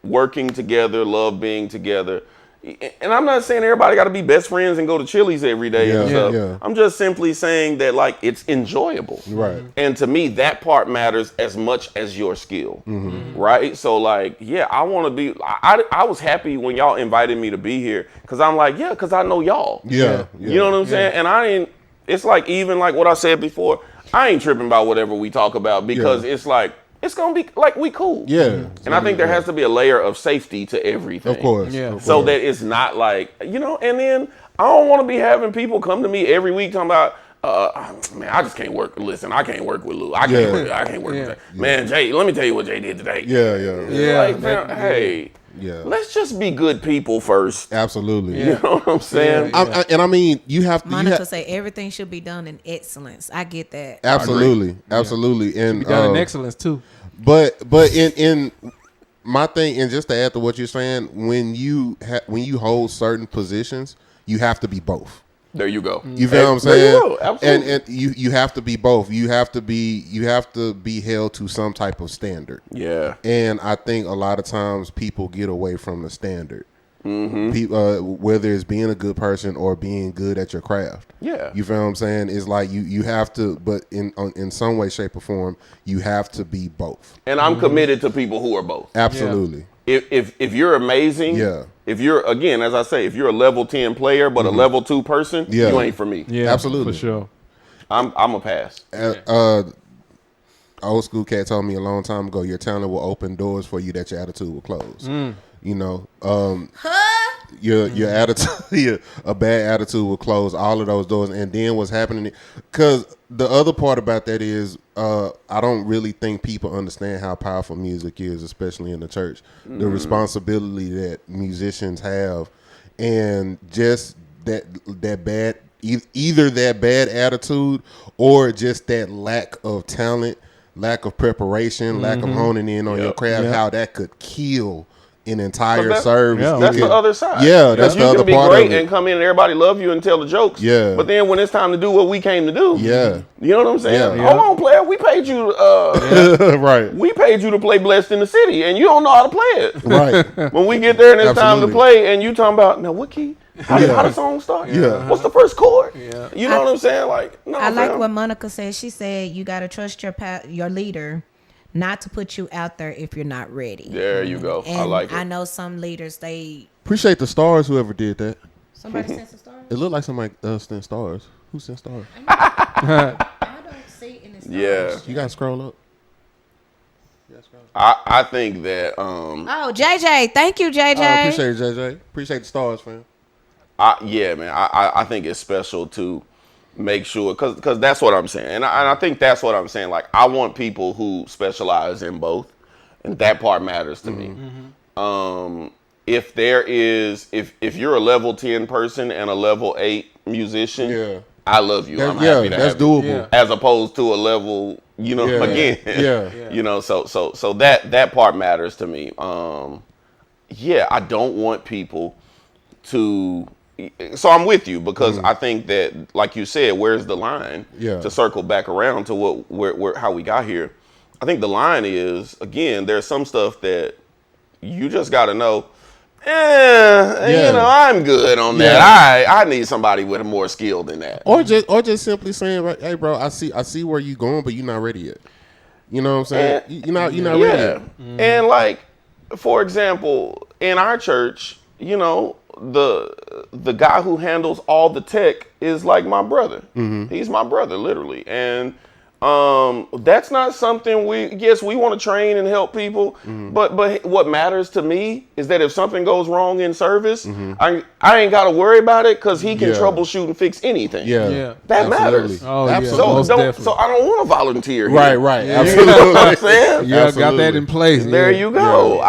working together, love being together. And I'm not saying everybody got to be best friends and go to Chili's every day and stuff. Yeah. I'm just simply saying that like it's enjoyable. Right. And to me, that part matters as much as your skill. Right. So like, yeah, I want to be. I was happy when y'all invited me to be here because I'm like, yeah, because I know y'all. Yeah. You know what I'm saying? And I ain't. It's like even like what I said before. I ain't tripping about whatever we talk about because it's like. It's going to be like we cool. Yeah. And I think there has to be a layer of safety to everything. Of course. Yeah. So that it's not like, and then I don't want to be having people come to me every week talking about, man, I just can't work. Listen, I can't work with Lou. I can't work with Jay. Man, Jay, let me tell you what Jay did today. Yeah. Like, man, hey, let's just be good people first. Absolutely. You know what I'm saying? And I mean, you have to. Monica say everything should be done in excellence. I get that. Absolutely. And Be done in excellence too. But in my thing, and just to add to what you're saying, when you hold certain positions, you have to be both. There you go. You feel what I'm saying? There you go. Absolutely. And you have to be both. You have to be held to some type of standard. Yeah. And I think a lot of times people get away from the standard. People, whether it's being a good person or being good at your craft. Yeah. You feel what I'm saying? It's like you have to, but in some way, shape, or form, you have to be both. And I'm committed to people who are both. Absolutely. If you're amazing, if you're, again, as I say, if you're a level 10 player but a level 2 person, you ain't for me. Yeah, absolutely, for sure. I'm a pass. Old school cat told me a long time ago, your talent will open doors for you that your attitude will close. You know, your attitude, a bad attitude will close all of those doors. And then what's happening? Because the other part about that is, I don't really think people understand how powerful music is, especially in the church. The responsibility that musicians have, and just that bad, either that bad attitude or just that lack of talent, lack of preparation, lack of honing in on your craft, how that could kill an entire service. Yeah, that's the other side. Yeah, that's the other part of it. You can be great and come in and everybody love you and tell the jokes. Yeah. But then when it's time to do what we came to do, you know what I'm saying? Yeah. Hold on, player. We paid you. Right. We paid you to play Blessed in the City, and you don't know how to play it. Right. When we get there and it's time to play, and you talking about now what key? How the song start? Yeah. What's the first chord? Yeah. You know what I'm saying? Like, no. I like what Monica said. She said you got to trust your leader not to put you out there if you're not ready. There you go. And I like it. I know some leaders, they... Appreciate the stars, whoever did that. Somebody sent some stars? It looked like somebody sent stars. Who sent stars? I don't see any stars. Yeah. You got to scroll up. I think that... Oh, JJ. Thank you, JJ. I appreciate it, JJ. Appreciate the stars, fam. Yeah, man. I think it's special to make sure, because that's what I'm saying. And I think that's what I'm saying. Like, I want people who specialize in both. And that part matters to me. If there is, if you're a level 10 person and a level 8 musician, I love you. I'm happy to that's have doable. You. As opposed to a level, again. So that part matters to me. I don't want people to. So I'm with you, because I think that, like you said, where's the line? To circle back around to how we got here. I think the line is, again, there's some stuff that you just got to know. I'm good on that. I need somebody with more skill than that. Or just simply saying, hey, bro, I see where you going, but you're not ready yet. You know what I'm saying? You're not ready yet. And like, for example, in our church, the guy who handles all the tech is like my brother. He's my brother, literally. And that's not something we want to train and help people, but what matters to me is that if something goes wrong in service, I ain't got to worry about it, because he can troubleshoot and fix anything. That matters. Oh, absolutely. So I don't want to volunteer here. Right. You Absolutely. know what I'm saying? Yeah, got that in place. There you go.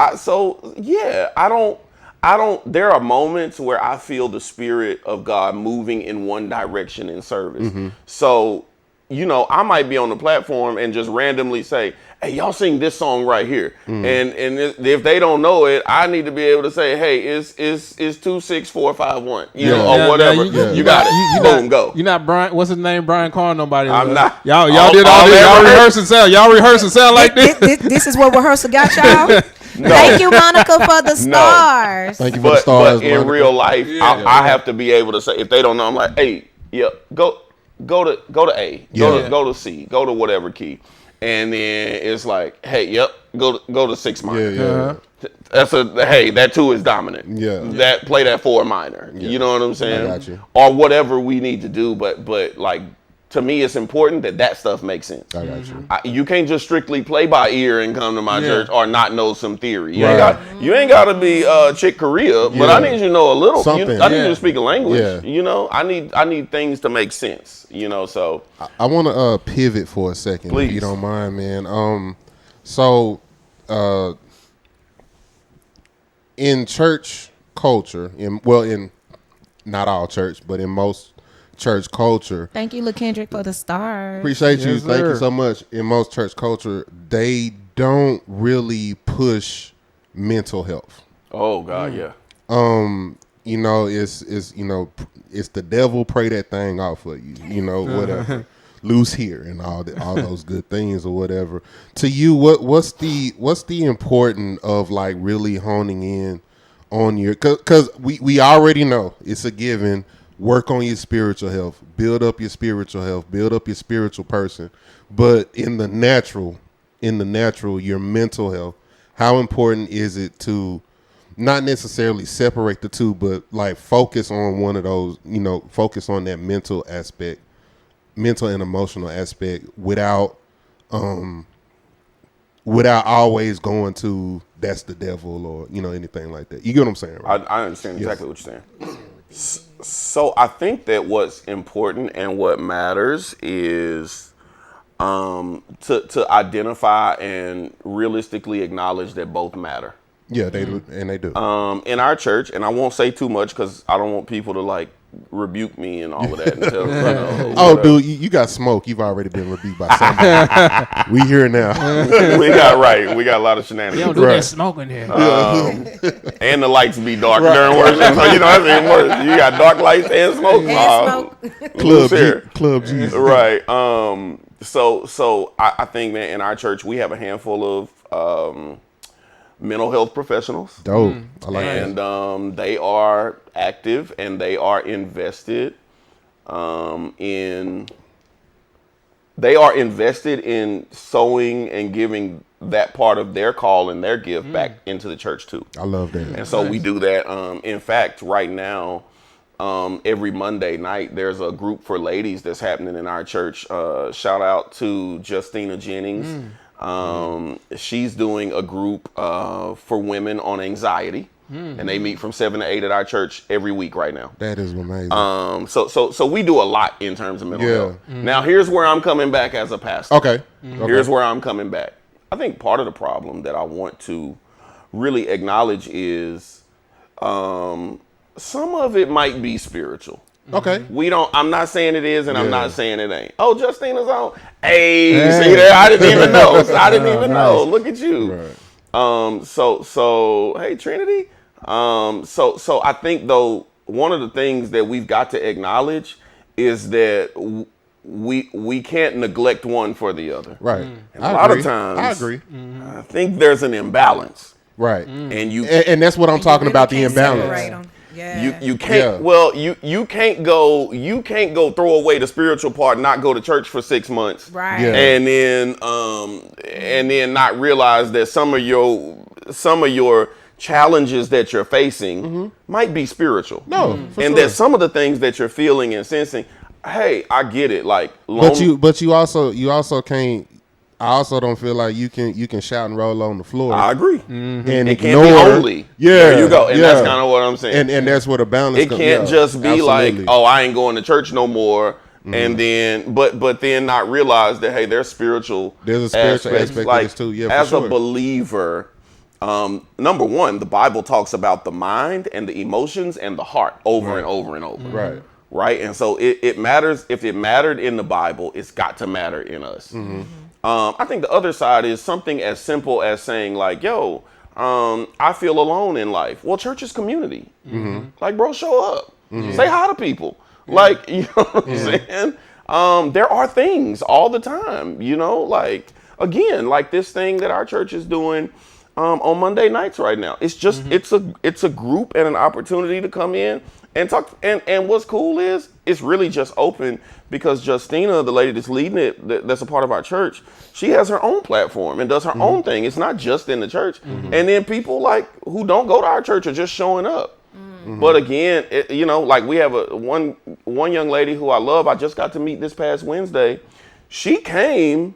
I don't. There are moments where I feel the Spirit of God moving in one direction in service. So, I might be on the platform and just randomly say, "Hey, y'all sing this song right here," and if they don't know it, I need to be able to say, "Hey, it's 2-6-4-5-1," or whatever. You got it. Boom, go. You're not Brian. What's his name? Brian Carr. Nobody. I'm not. Y'all did all this. Y'all rehearse and sound like this. This is what rehearsal got y'all. No. Thank you, Monica, for the stars. Thank you for the stars. But in real life, I have to be able to say, if they don't know, I'm like, hey, go to A, go to C, go to whatever key, and then it's like, hey, go to 6 minor. That's that 2 is dominant. That play that 4 minor. You know what I'm saying? I got you. Or whatever we need to do, but like, to me, it's important that stuff makes sense. I got you. You can't just strictly play by ear and come to my church or not know some theory. You ain't got to be Chick Corea, but I need you to know a little. I need you to speak a language. I need things to make sense. So I want to pivot for a second, please, if you don't mind, man. So in church culture, in not all church, but in most church culture. Thank you, LaKendrick, for the stars. Appreciate you. Thank you so much. In most church culture, they don't really push mental health. Oh God, yeah. It's the devil, pray that thing off for you. Whatever. Loose here and all those good things or whatever. To you, what's the importance of like really honing in on your, because we already know it's a given. Work on your spiritual health, build up your spiritual health, build up your spiritual person. But in the natural, your mental health, how important is it to not necessarily separate the two, but like focus on one of those, focus on that mental aspect, mental and emotional aspect without always going to that's the devil or anything like that. You get what I'm saying, right? I understand exactly what you're saying. So I think that what's important and what matters is to identify and realistically acknowledge that both matter. Yeah, they do, and they do. In our church, and I won't say too much because I don't want people to like rebuke me and all of that. And tell, dude, you got smoke. You've already been rebuked by somebody. We here now. We got a lot of shenanigans. You don't do that smoking here. And the lights be dark during worship, so that's even worse. You got dark lights and smoke. Club Jesus. Right. So I think, man, in our church we have a handful of mental health professionals. Dope. I like that. And they are active and they are invested in sowing and giving that part of their call and their gift back into the church too. I love that. And so we do that. In fact, right now, every Monday night, there's a group for ladies that's happening in our church. Shout out to Justina Jennings. She's doing a group for women on anxiety, and they meet from 7 to 8 at our church every week right now. That is amazing. So we do a lot in terms of mental health. Now here's where I'm coming back as a pastor. Okay. Here's where I'm coming back. I think part of the problem that I want to really acknowledge is some of it might be spiritual. Okay. I'm not saying it is, and I'm not saying it ain't. Oh, Justina's on. Hey, see there? I didn't even know. I didn't even know. Look at you. Right. So hey, Trinity. So I think though one of the things that we've got to acknowledge is that we can't neglect one for the other. Right. And a lot of times, I agree. I think there's an imbalance. Right. And that's what I'm talking about, the imbalance. Yeah. You can't you can't go throw away the spiritual part, not go to church for 6 months, right? Yeah. And then not realize that some of your challenges that you're facing might be spiritual. No, and that some of the things that you're feeling and sensing, hey, I get it. Like, but you also can't. I also don't feel like you can shout and roll on the floor. I agree. And it ignore, can't be holy. Yeah, there you go. And that's kind of what I'm saying. And that's what a balance. It can't just be like, oh, I ain't going to church no more. And then, but then not realize that, hey, there's a spiritual aspect like, of this too. Yeah, as a believer, number one, the Bible talks about the mind and the emotions and the heart over and over and over. Right. And so it matters. If it mattered in the Bible, it's got to matter in us. I think the other side is something as simple as saying like, yo, I feel alone in life. Well, church is community. Like, bro, show up. Say hi to people. Like, you know what I'm saying? There are things all the time, like, again, like this thing that our church is doing on Monday nights right now. It's just, it's a group and an opportunity to come in and talk. And what's cool is it's really just open because Justina, the lady that's leading it, that's a part of our church, she has her own platform and does her own thing. It's not just in the church. And then people like who don't go to our church are just showing up. But again, like we have one young lady who I love. I just got to meet this past Wednesday. She came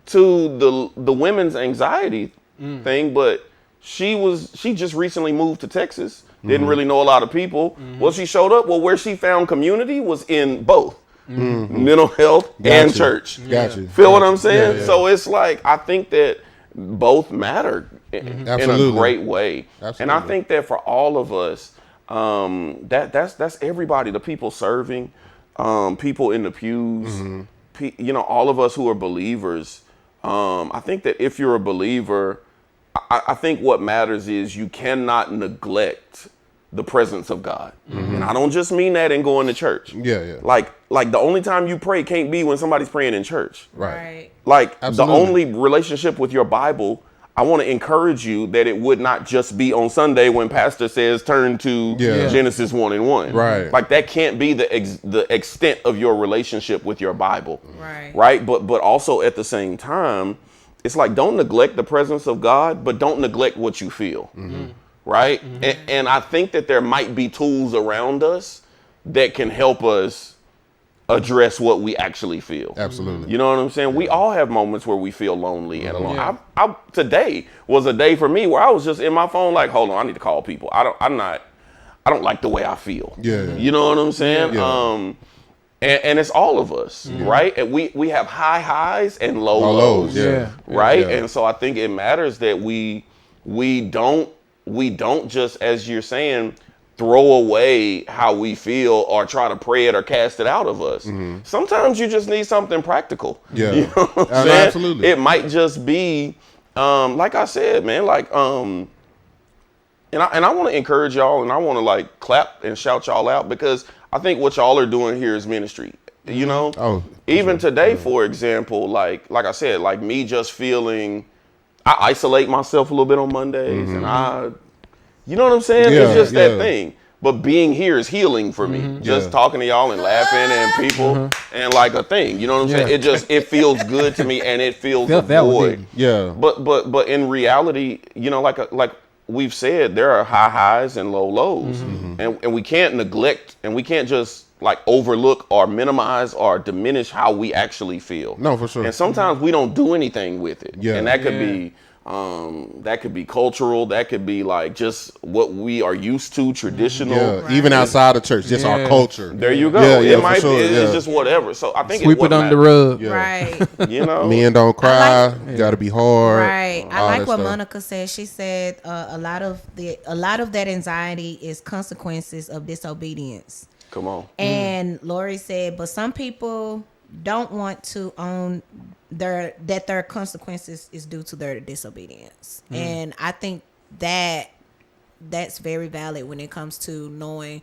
to the women's anxiety thing, but she just recently moved to Texas. Didn't really know a lot of people. Well, she showed up. Well, where she found community was in both mental health and church. Gotcha. Feel what I'm saying? Yeah. So it's like, I think that both matter in a great way. Absolutely. And I think that for all of us, that's everybody, the people serving, people in the pews, all of us who are believers. I think that if you're a believer, I think what matters is you cannot neglect the presence of God. And I don't just mean that in going to church. Yeah. Like the only time you pray can't be when somebody's praying in church. Right. Like the only relationship with your Bible, I want to encourage you that it would not just be on Sunday when pastor says turn to Genesis 1:1. Right. Like that can't be the extent of your relationship with your Bible. Right. But also at the same time, it's like, don't neglect the presence of God, but don't neglect what you feel. Right. And I think that there might be tools around us that can help us address what we actually feel. Absolutely. You know what I'm saying? We all have moments where we feel lonely and alone. I today was a day for me where I was just in my phone like, hold on, I need to call people. I don't like the way I feel. Yeah. You know what I'm saying? Yeah. And it's all of us, right? And we have high highs and low lows. Right? Yeah. And so I think it matters that we don't just, as you're saying, throw away how we feel or try to pray it or cast it out of us. Sometimes you just need something practical. Yeah. You know what I'm saying? Absolutely. It might just be, like I said, man, like, and I want to encourage y'all, and I want to like clap and shout y'all out, because I think what y'all are doing here is ministry. You know, even today, for example, like I said, like me just feeling, I isolate myself a little bit on Mondays, and you know what I'm saying? Yeah, it's just that thing. But being here is healing for me. Just talking to y'all and laughing and people and like a thing. You know what I'm saying? It feels good to me, and it fills the void. Yeah. But in reality, you know, like we've said, there are high highs and low lows, and we can't neglect, and we can't just like overlook or minimize or diminish how we actually feel. No, for sure. And sometimes we don't do anything with it. Yeah. And that could be cultural. That could be like just what we are used to, traditional. Yeah. Right. Even outside of church, just our culture. There you go. Yeah, it might sure. be. It's just whatever. So I think sweep it under the rug. Yeah. Right. You know, men don't cry. You got to be hard. Right. I like what stuff. Monica said. She said a lot of that anxiety is consequences of disobedience. Come on. And Lori said, but some people don't want to own their consequences is due to their disobedience. And I think that's very valid when it comes to knowing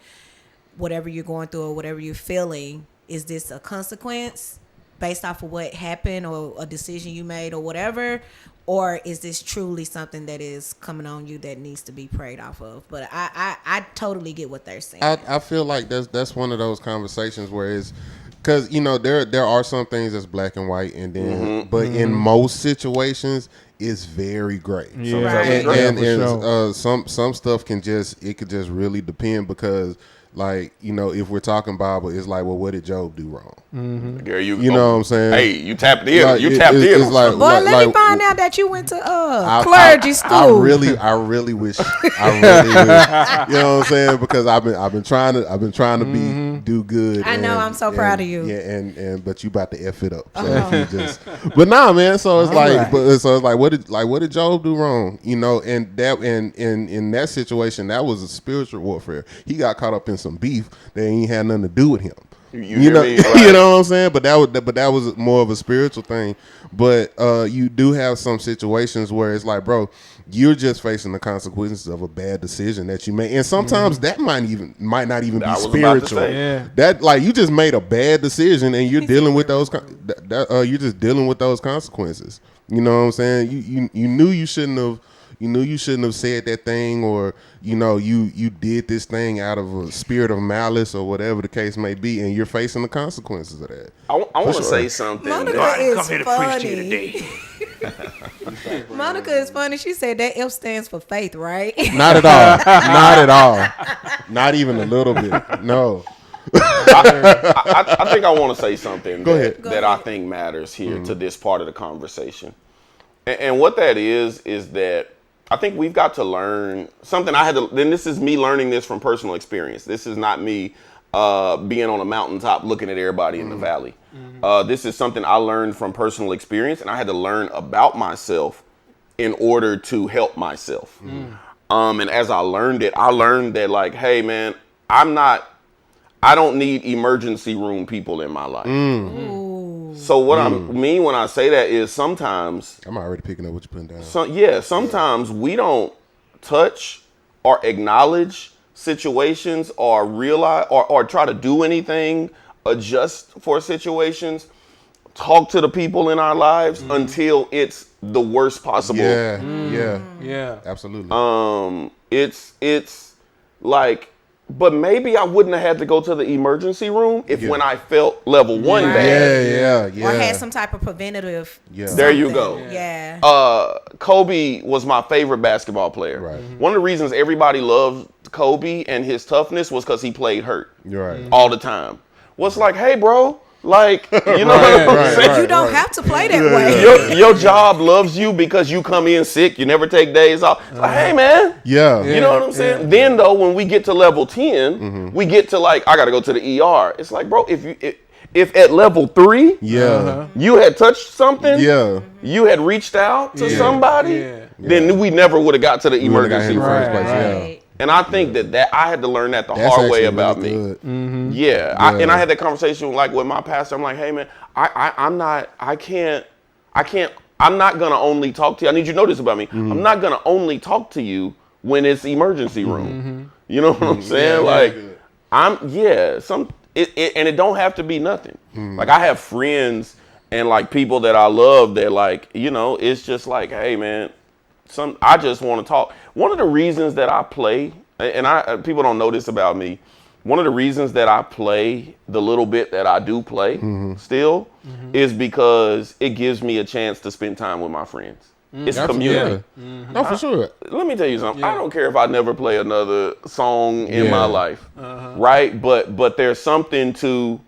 whatever you're going through or whatever you're feeling. Is this a consequence based off of what happened or a decision you made or whatever? Or is this truly something that is coming on you that needs to be prayed off of? But I totally get what they're saying. I feel like that's one of those conversations where it's, because you know there are some things that's black and white, and then but in most situations it's very gray. And some stuff could just really depend, because like, you know, if we're talking Bible, it's like, well, what did Job do wrong? Girl, you know what I'm saying? Hey, you tapped in. Like, you tapped in. It's like, boy, let me find out that you went to clergy school. I really wish. You know what I'm saying? Because I've been trying to do good. I know. I'm so proud of you. Yeah, but you about to F it up. So if you just, but nah, man. So it's like, what did Job do wrong? You know, and that in that situation, that was a spiritual warfare. He got caught up in some beef that ain't had nothing to do with him. You know, me, right? You know what I'm saying? But that was more of a spiritual thing. But you do have some situations where it's like, bro, you're just facing the consequences of a bad decision that you made, and sometimes that might not even be spiritual. That, like, you just made a bad decision, and you're dealing with those. You're just dealing with those consequences. You know what I'm saying? You knew you shouldn't have. You knew you shouldn't have said that thing, or you know you did this thing out of a spirit of malice or whatever the case may be, and you're facing the consequences of that. I want to say something. Monica is funny. Monica is funny. She said that F stands for faith, right? Not at all. Not at all. Not even a little bit. No. I think I want to say something that I think matters here to this part of the conversation. And what that is that I think we've got to learn something. Then this is me learning this from personal experience. This is not me being on a mountaintop looking at everybody in the valley. This is something I learned from personal experience, and I had to learn about myself in order to help myself. And as I learned that, like, hey man, I don't need emergency room people in my life. So what I mean when I say that is sometimes I'm already picking up what you're putting down. Sometimes we don't touch or acknowledge situations or realize or try to do anything, adjust for situations, talk to the people in our lives until it's the worst possible. Yeah, absolutely. It's like, but maybe I wouldn't have had to go to the emergency room if when I felt level 1 bad. Or had some type of preventative. There you go. Yeah. Kobe was my favorite basketball player. Right. One of the reasons everybody loved Kobe and his toughness was because he played hurt You're right. all the time. was like, hey, bro, like, you know what I'm saying? You don't have to play that way. Your job loves you because you come in sick. You never take days off. It's like, hey, man. Yeah. You know what I'm saying? Yeah. Then, though, when we get to level 10, we get to, like, I got to go to the ER. It's like, bro, if at level 3, you had touched something, you had reached out to somebody, then we never would have got to the emergency room. Right. And I think that I had to learn that the hard way about me. Mm-hmm. And I had that conversation like with my pastor. I'm like, hey man, I'm not gonna only talk to you. I need you to know this about me. I'm not gonna only talk to you when it's emergency room. You know what I'm saying? And it don't have to be nothing. Like I have friends and like people that I love that like, you know, it's just like, hey man, I just want to talk. One of the reasons that I play, and people don't know this about me, one of the reasons that I play the little bit that I do play still is because it gives me a chance to spend time with my friends. It's community. No, for sure. Let me tell you something. I don't care if I never play another song in my life, right? But there's something to,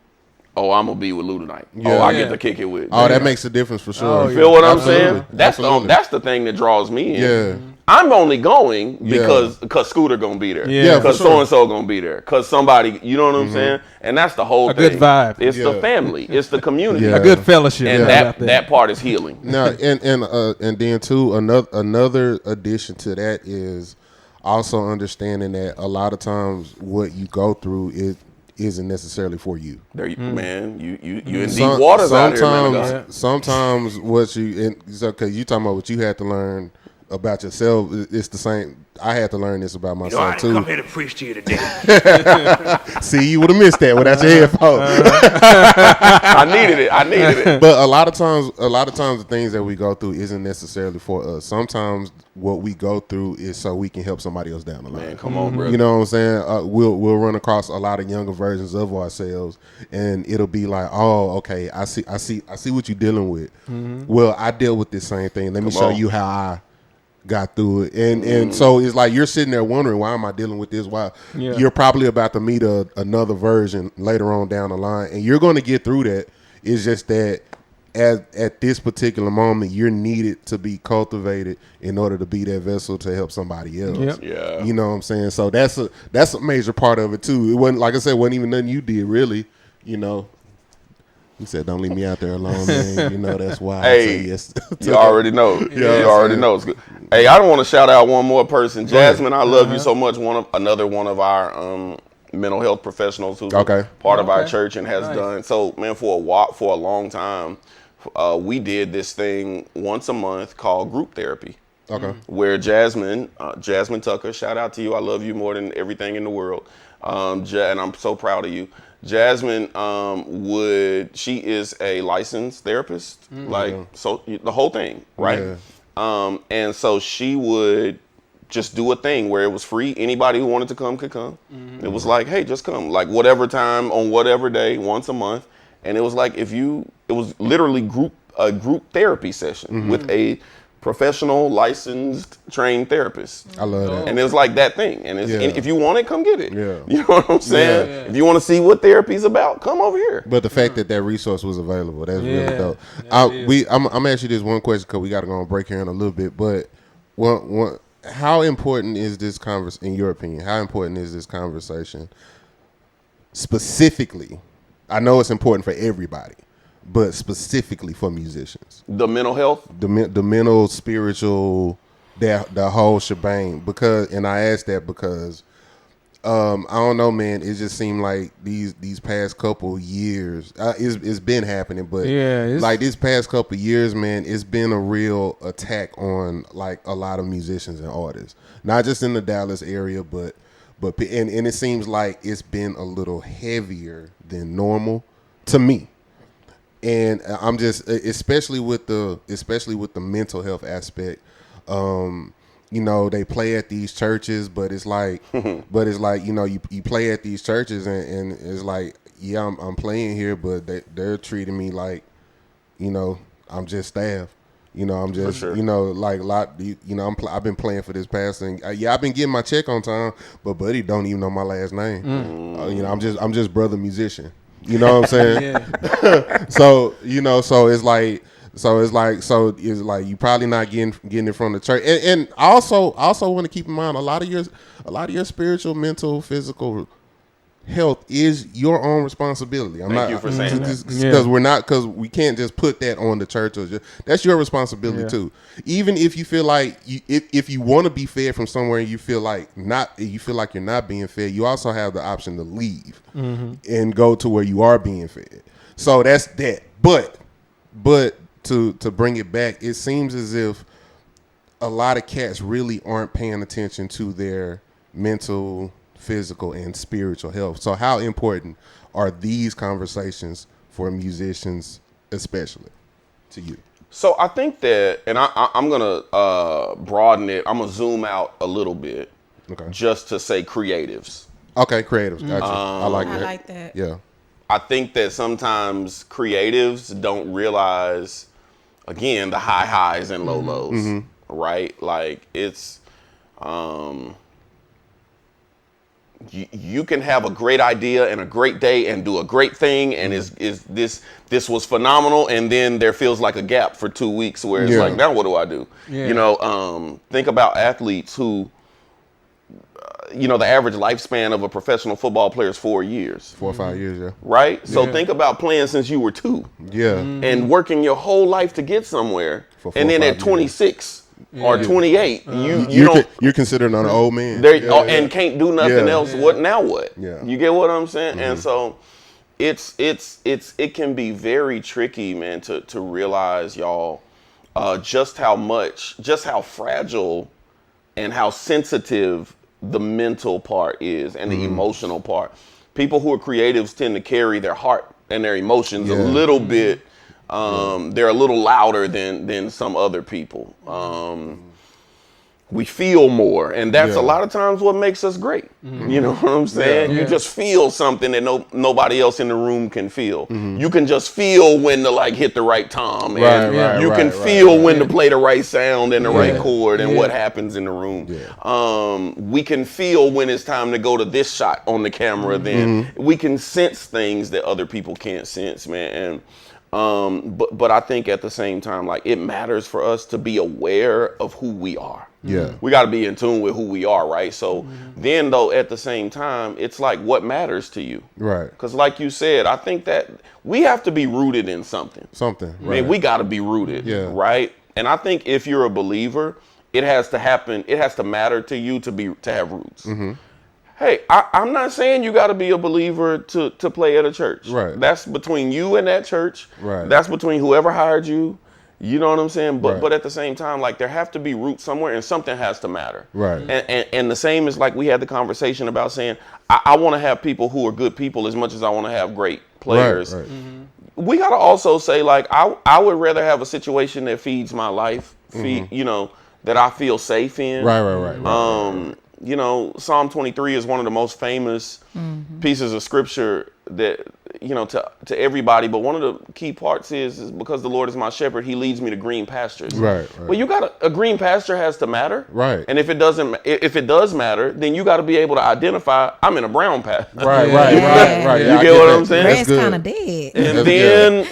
I'm gonna be with Lou tonight. I get to kick it with. That makes a difference for sure. You feel what I'm saying? That's the thing that draws me in. Yeah. I'm only going because Scooter gonna be there. Yeah, because so and so gonna be there. Because somebody, you know what I'm saying? And that's the whole thing. A good vibe. It's the family. It's the community. A good fellowship. And that part is healing. Now, and then too, another addition to that is also understanding that a lot of times what you go through isn't necessarily for you. Man, you in deep waters out here, man. Sometimes what because you talking about what you had to learn about yourself, it's the same. I had to learn this about myself I too. come here to preach to you today. See, you would have missed that without your headphones. I needed it. But a lot of times, the things that we go through isn't necessarily for us. Sometimes what we go through is so we can help somebody else down the line. Man, come on, bro. You know what I'm saying? We'll run across a lot of younger versions of ourselves, and it'll be like, oh, okay, I see what you're dealing with. Well, I dealt with this same thing. Let me show you how I got through it, and so it's like you're sitting there wondering, why am I dealing with this? Why you're probably about to meet another version later on down the line, and you're going to get through that. It's just that at this particular moment, you're needed to be cultivated in order to be that vessel to help somebody else. Yeah, you know what I'm saying. So that's a major part of it too. It wasn't, like I said, wasn't even nothing you did really. You know. He said, "Don't leave me out there alone, man." You know that's why. Hey, I say yes. You already know. You already know. It's good. Hey, I don't want to shout out one more person, Jasmine. I love you so much. Another one of our mental health professionals who's part of our church and has done so. Man, for a long time, we did this thing once a month called group therapy. Where Jasmine Tucker, shout out to you. I love you more than everything in the world, and I'm so proud of you. Jasmine she is a licensed therapist, so the whole thing, right? And so she would just do a thing where it was free. Anybody who wanted to come could come. It was like, hey, just come, like whatever time on whatever day, once a month. And it was like it was literally a group therapy session with a professional, licensed, trained therapist. I love that. And it was like that thing. And if you want it, come get it. Yeah. You know what I'm saying? Yeah. If you want to see what therapy's about, come over here. But the fact that resource was available, that's really dope. I'm asking you this one question because we got to go on break here in a little bit. But how important is this conversation, in your opinion? How important is this conversation specifically? I know it's important for everybody, but specifically for musicians. The mental health? The mental, spiritual, the whole shebang. And I asked that because, I don't know, man, it just seemed like these past couple years, it's been happening, but like these past couple years, man, it's been a real attack on like a lot of musicians and artists. Not just in the Dallas area, but it seems like it's been a little heavier than normal to me. And I'm just, especially with the mental health aspect, you know, they play at these churches, but it's like, you know, you play at these churches and it's like, yeah, I'm playing here, but they're treating me like, you know, I'm just staff. You know, I'm just, you know, like a lot, you know, I've been playing for this past thing. I've been getting my check on time, but buddy don't even know my last name. You know, I'm just brother musician. You know what I'm saying? Yeah. So it's like you probably not getting it from the church. And I also want to keep in mind a lot of your spiritual, mental, physical health is your own responsibility. Thank you for saying that. Because we can't just put that on the church. That's your responsibility too. Even if you feel like if you want to be fed from somewhere and you feel like you're not being fed, you also have the option to leave and go to where you are being fed. So that's that. But to bring it back, it seems as if a lot of cats really aren't paying attention to their mental, physical, and spiritual health. So how important are these conversations for musicians, especially to you? So I think that, and I'm going to broaden it. I'm going to zoom out a little bit just to say creatives. Okay, creatives. Gotcha. I like that. Yeah. I think that sometimes creatives don't realize, again, the high highs and low lows, right? Like it's, you can have a great idea and a great day and do a great thing, and this was phenomenal, and then there feels like a gap for 2 weeks where it's like, now what do I do? Yeah. You know, think about athletes who, the average lifespan of a professional football player is 4 years. 4 or 5 years, yeah. Right? So think about playing since you were 2. Yeah. And working your whole life to get somewhere. And then at 26 or 28, you're considered an old man. And can't do nothing else. Yeah. What now what? Yeah. You get what I'm saying? And so it can be very tricky, man, to realize, y'all, just how fragile and how sensitive the mental part is and the emotional part. People who are creatives tend to carry their heart and their emotions a little bit. They're a little louder than some other people. We feel more, and that's a lot of times what makes us great. You know what I'm saying? You just feel something that nobody else in the room can feel. You can just feel when to hit the right tom, and you can feel when to play the right sound and the right chord and what happens in the room. We can feel when it's time to go to this shot on the camera. Then we can sense things that other people can't sense, man. And but I think at the same time, it matters for us to be aware of who we are. Yeah. We got to be in tune with who we are, right? So then, though, at the same time, it's what matters to you. Right. Because like you said, I think that we have to be rooted in something. Right. I mean, we got to be rooted, right? And I think if you're a believer, it has to happen. It has to matter to you to have roots. Hey, I'm not saying you got to be a believer to play at a church. Right. That's between you and that church. Right. That's between whoever hired you. You know what I'm saying? But at the same time, there have to be roots somewhere, and something has to matter. Right. And the same is we had the conversation about saying, I want to have people who are good people as much as I want to have great players. Right. We got to also say, I would rather have a situation that feeds my life, that I feel safe in. Right. Psalm 23 is one of the most famous pieces of scripture that, to everybody. But one of the key parts is because the Lord is my shepherd, he leads me to green pastures. Right. Well, you got a green pasture has to matter. Right. And if it does matter, then you got to be able to identify I'm in a brown pasture. Right. You get what I'm saying? Grass kind of dead. And then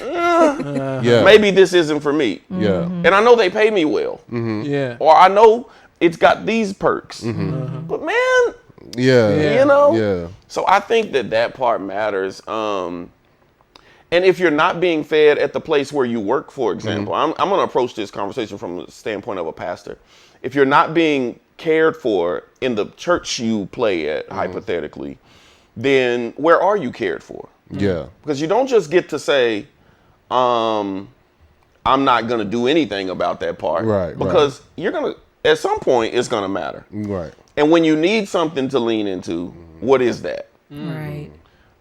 maybe this isn't for me. Yeah. And I know they pay me well. Yeah. Or I know it's got these perks. But man, Yeah. So I think that part matters. And if you're not being fed at the place where you work, for example, I'm going to approach this conversation from the standpoint of a pastor. If you're not being cared for in the church you play at, hypothetically, then where are you cared for? Yeah. Because you don't just get to say, I'm not going to do anything about that part. Right. Because you're going to, at some point, it's going to matter. Right. And when you need something to lean into, what is that? Right.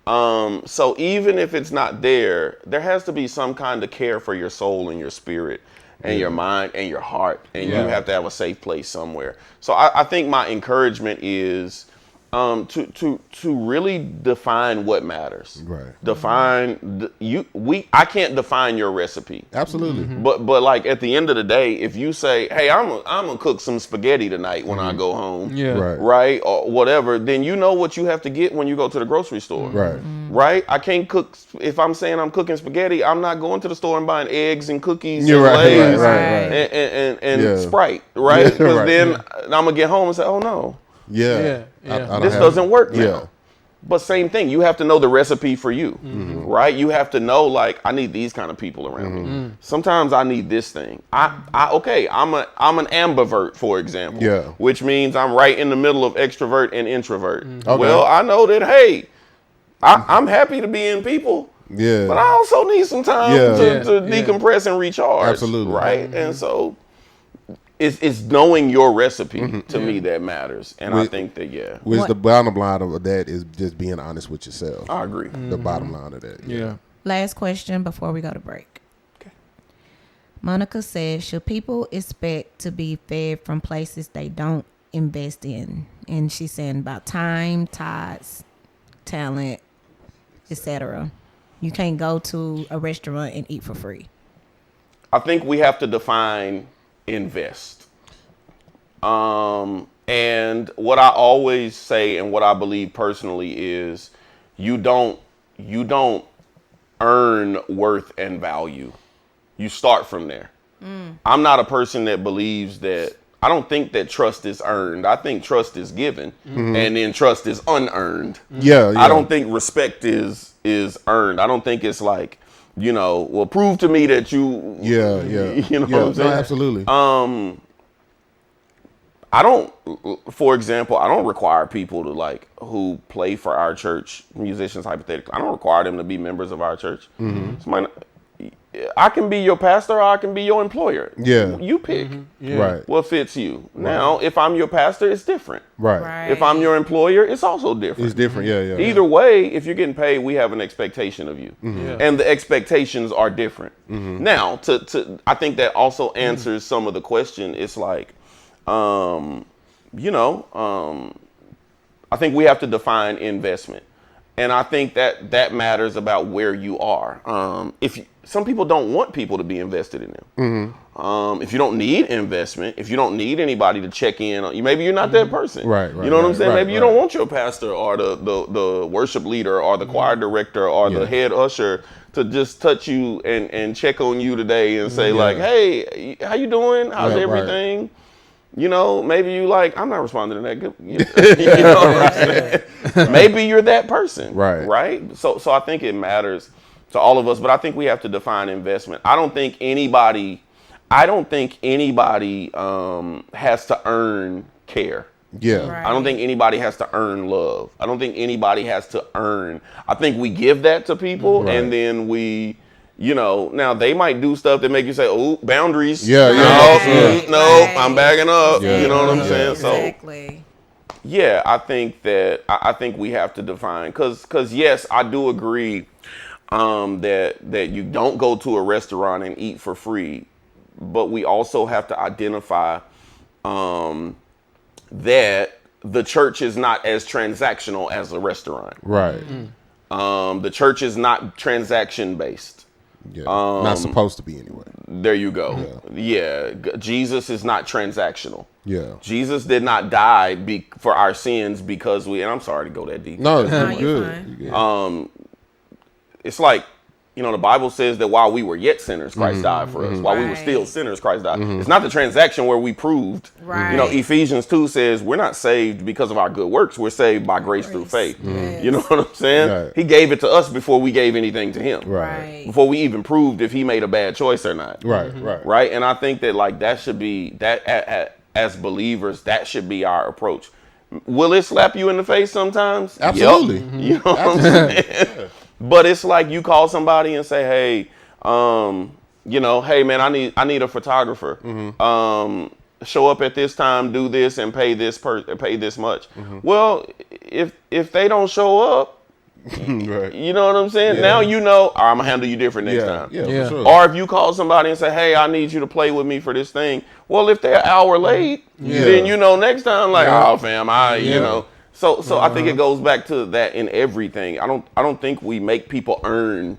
So even if it's not there has to be some kind of care for your soul and your spirit and your mind and your heart. And you have to have a safe place somewhere. So I think my encouragement is to really define what matters. Right. I can't define your recipe. Absolutely. But like at the end of the day, if you say, hey, I'm gonna cook some spaghetti tonight when I go home, right, or whatever, then you know what you have to get when you go to the grocery store. Right. Right? I can't cook if I'm saying I'm cooking spaghetti, I'm not going to the store and buying eggs and cookies and Lay's and Sprite, right? Because then I'm gonna get home and say, oh no. Yeah. This doesn't work now. Yeah. But same thing, you have to know the recipe for you, right? You have to know, like, I need these kind of people around me. Sometimes I need this thing. I'm an ambivert, for example, which means I'm right in the middle of extrovert and introvert. Okay. Well, I know that, hey, I'm happy to be in people, but I also need some time to decompress and recharge. Absolutely. Right? And so it's knowing your recipe to me that matters. And I think that, Which the bottom line of that is just being honest with yourself. I agree. The bottom line of that. Yeah. Last question before we go to break. Okay. Monica says, should people expect to be fed from places they don't invest in? And she's saying about time, ties, talent, etc. You can't go to a restaurant and eat for free. I think we have to define invest. And what I always say and what I believe personally is you don't earn worth and value. You start from there. I'm not a person that believes that. I don't think that trust is earned. I think trust is given, and then trust is unearned. I don't think respect is earned. I don't think it's like, well, prove to me that you. You know what I'm saying? No, absolutely. For example, I don't require people to who play for our church, musicians hypothetically. I don't require them to be members of our church. I can be your pastor or I can be your employer. You pick. Right. What fits you. Right. Now, if I'm your pastor, it's different. Right. If I'm your employer, it's also different. It's different, Either way, if you're getting paid, we have an expectation of you. And the expectations are different. Now, I think that also answers some of the question. It's like, I think we have to define investment. And I think that matters about where you are. Some people don't want people to be invested in them. If you don't need investment, if you don't need anybody to check in on you, maybe you're not that person. Right. You know what I'm saying? Maybe you don't want your pastor or the worship leader or the choir director or the head usher to just touch you and check on you today and say like, hey, how you doing? How's everything? Maybe you I'm not responding to that. Good. You know what I'm saying? Maybe you're that person. Right. So I think it matters to all of us, but I think we have to define investment. I don't think anybody has to earn care. I don't think anybody has to earn love. I don't think anybody has to earn. I think we give that to people and then we, now they might do stuff that make you say, oh, boundaries. No, I'm backing up. You know what I'm saying? Exactly. So, I think we have to define, because yes, I do agree that you don't go to a restaurant and eat for free, but we also have to identify that the church is not as transactional as a restaurant. Right. The church is not transaction based. Not supposed to be anyway. There you go. Jesus is not transactional. Jesus did not die for our sins because and I'm sorry to go that deep. No, you're good. It's like, the Bible says that while we were yet sinners, Christ died for us. While we were still sinners, Christ died. It's not the transaction where we proved. Ephesians 2 says we're not saved because of our good works. We're saved by grace through faith. You know what I'm saying? Right. He gave it to us before we gave anything to him. Right. Before we even proved if he made a bad choice or not. Right. And I think that that should be that as believers, that should be our approach. Will it slap you in the face sometimes? Absolutely. Yep. You know what I'm saying? But it's like you call somebody and say, hey, hey man, I need a photographer. Show up at this time, do this, and pay this much. Well, if they don't show up, you know what I'm saying? Now I'm gonna handle you different next time. For sure. Or if you call somebody and say, hey, I need you to play with me for this thing. Well, if they're an hour late, then next time, oh fam, So I think it goes back to that in everything. I don't think we make people earn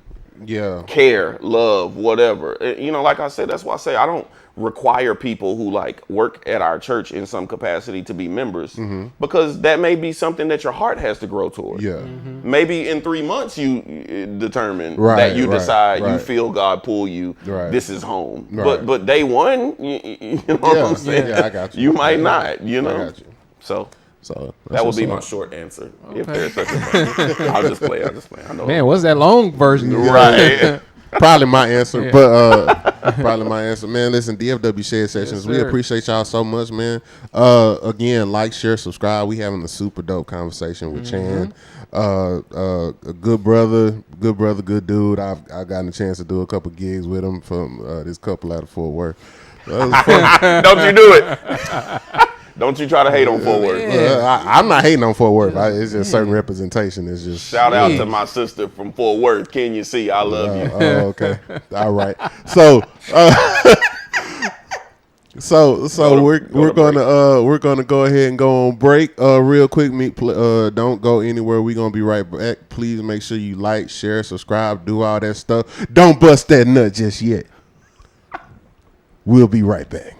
care, love, whatever. You know, like I said, that's why I say I don't require people who like work at our church in some capacity to be members, because that may be something that your heart has to grow toward. Maybe in 3 months you determine that you decide you feel God pull you. This is home. But day one, you know what I'm saying? Yeah, I got you. You might not. You know. I got you. So that would be my short answer. Okay. If there's such a thing. I'll just play. I know. Man, what's that long version? Right. Probably my answer, but probably my answer. Man, listen, DFW Shed Sessions, we appreciate y'all so much, man. Again, like, share, subscribe. We having a super dope conversation with Chan. A good brother, good dude. I've gotten a chance to do a couple gigs with him from this couple out of Fort Worth. Don't you do it. Don't you try to hate on Fort Worth. I'm not hating on Fort Worth. It's just certain representation. It's just shout out to my sister from Fort Worth. Can you see? I love you. Oh, okay. All right. So we're gonna go ahead and go on break real quick. Don't go anywhere. We're gonna be right back. Please make sure you like, share, subscribe, do all that stuff. Don't bust that nut just yet. We'll be right back.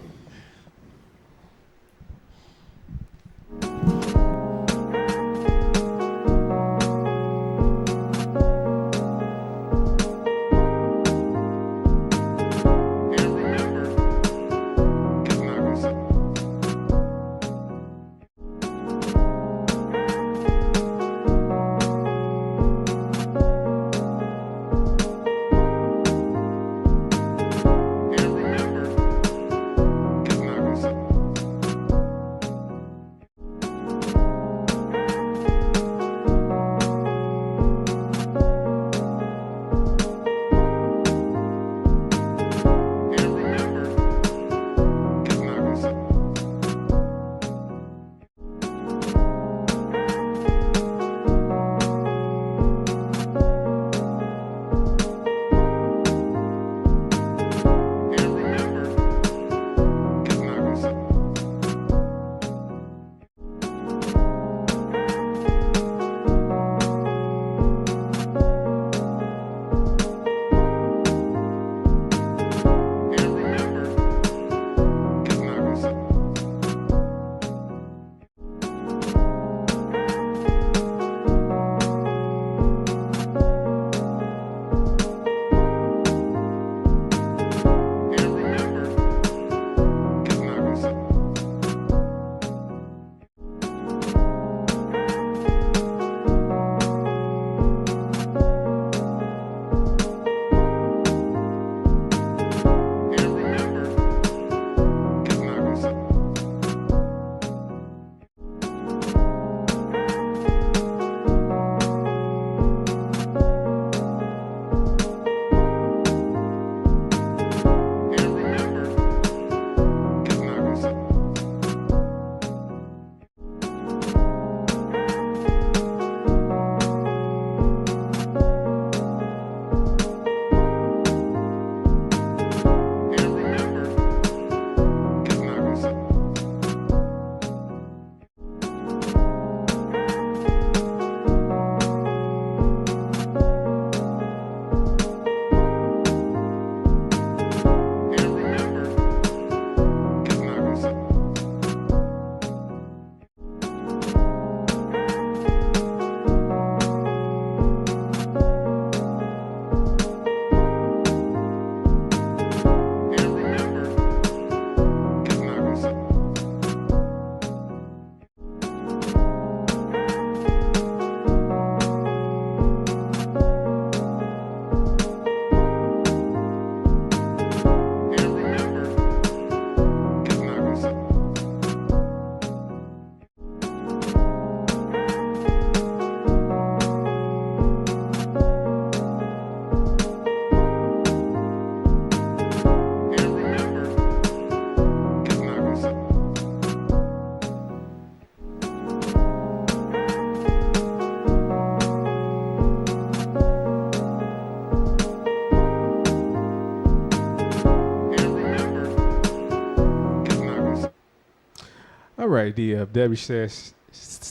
All right, DFW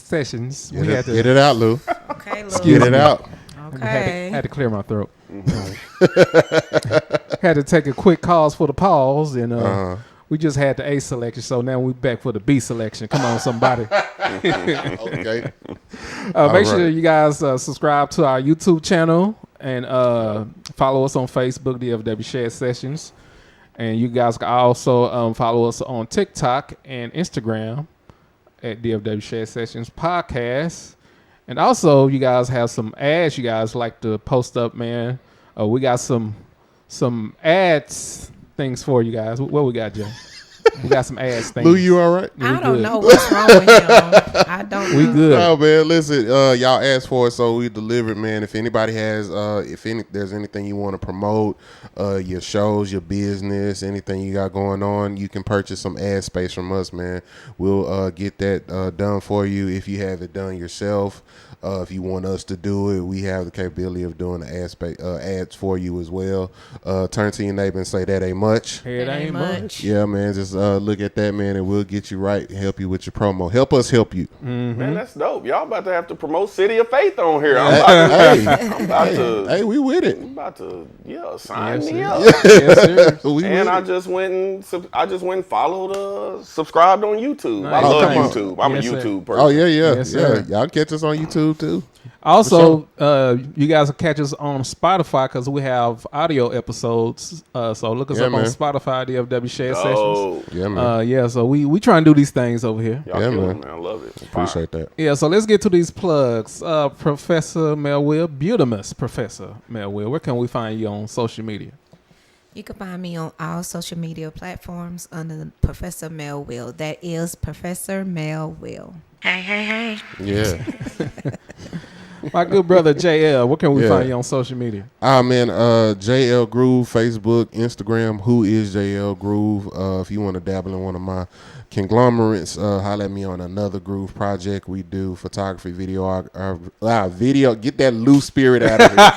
Sessions. Get it out, Lou. Okay, Lou. Get it out. Okay. Had to clear my throat. Had to take a quick pause for the pause, and we just had the A selection, so now we back for the B selection. Come on, somebody. Okay. Make sure you guys subscribe to our YouTube channel and follow us on Facebook, DFW Shed Sessions. And you guys can also follow us on TikTok and Instagram at DFW Shed Sessions Podcast. And also, you guys have some ads you guys like to post up, man. We got some ads things for you guys. What we got, Jay? We got some ads things. Lou, you all right? I don't know what's wrong with him. I don't know. We good. No, man. Listen, y'all asked for it, so we delivered, man. If anybody has, there's anything you want to promote, your shows, your business, anything you got going on, you can purchase some ad space from us, man. We'll get that done for you. If you have it done yourself, if you want us to do it, we have the capability of doing the ads for you as well. Turn to your neighbor and say that ain't much. It ain't much. Yeah, man. Just look at that, man, and we'll get you right and help you with your promo. Help us help you. Man, that's dope. Y'all about to have to promote City of Faith on here. Hey, we with it. I'm about to, sign me up. Yes, sir. And I just went and followed, subscribed on YouTube. Nice. I love Come on. YouTube. I'm Yes, a sir. YouTube person. Oh, yeah. Yes, sir. Y'all catch us on YouTube, too. Also, you guys will catch us on Spotify because we have audio episodes. So look us up on Spotify, DFW Shed Sessions. Yeah, man. So we try and do these things over here. Y'all killing, man. I love it. Appreciate that. Yeah, so let's get to these plugs. Professor Melville, Butamus Professor Melville, where can we find you on social media? You can find me on all social media platforms under Professor Melville. That is Professor Melville. Hey. Yeah. My good brother J Ell, where can we find you on social media? Man, J Ell Groove, Facebook, Instagram. Who is J Ell Groove? If you want to dabble in one of my conglomerates, holler at me on another Groove project. We do photography, video. Get that loose spirit out of here.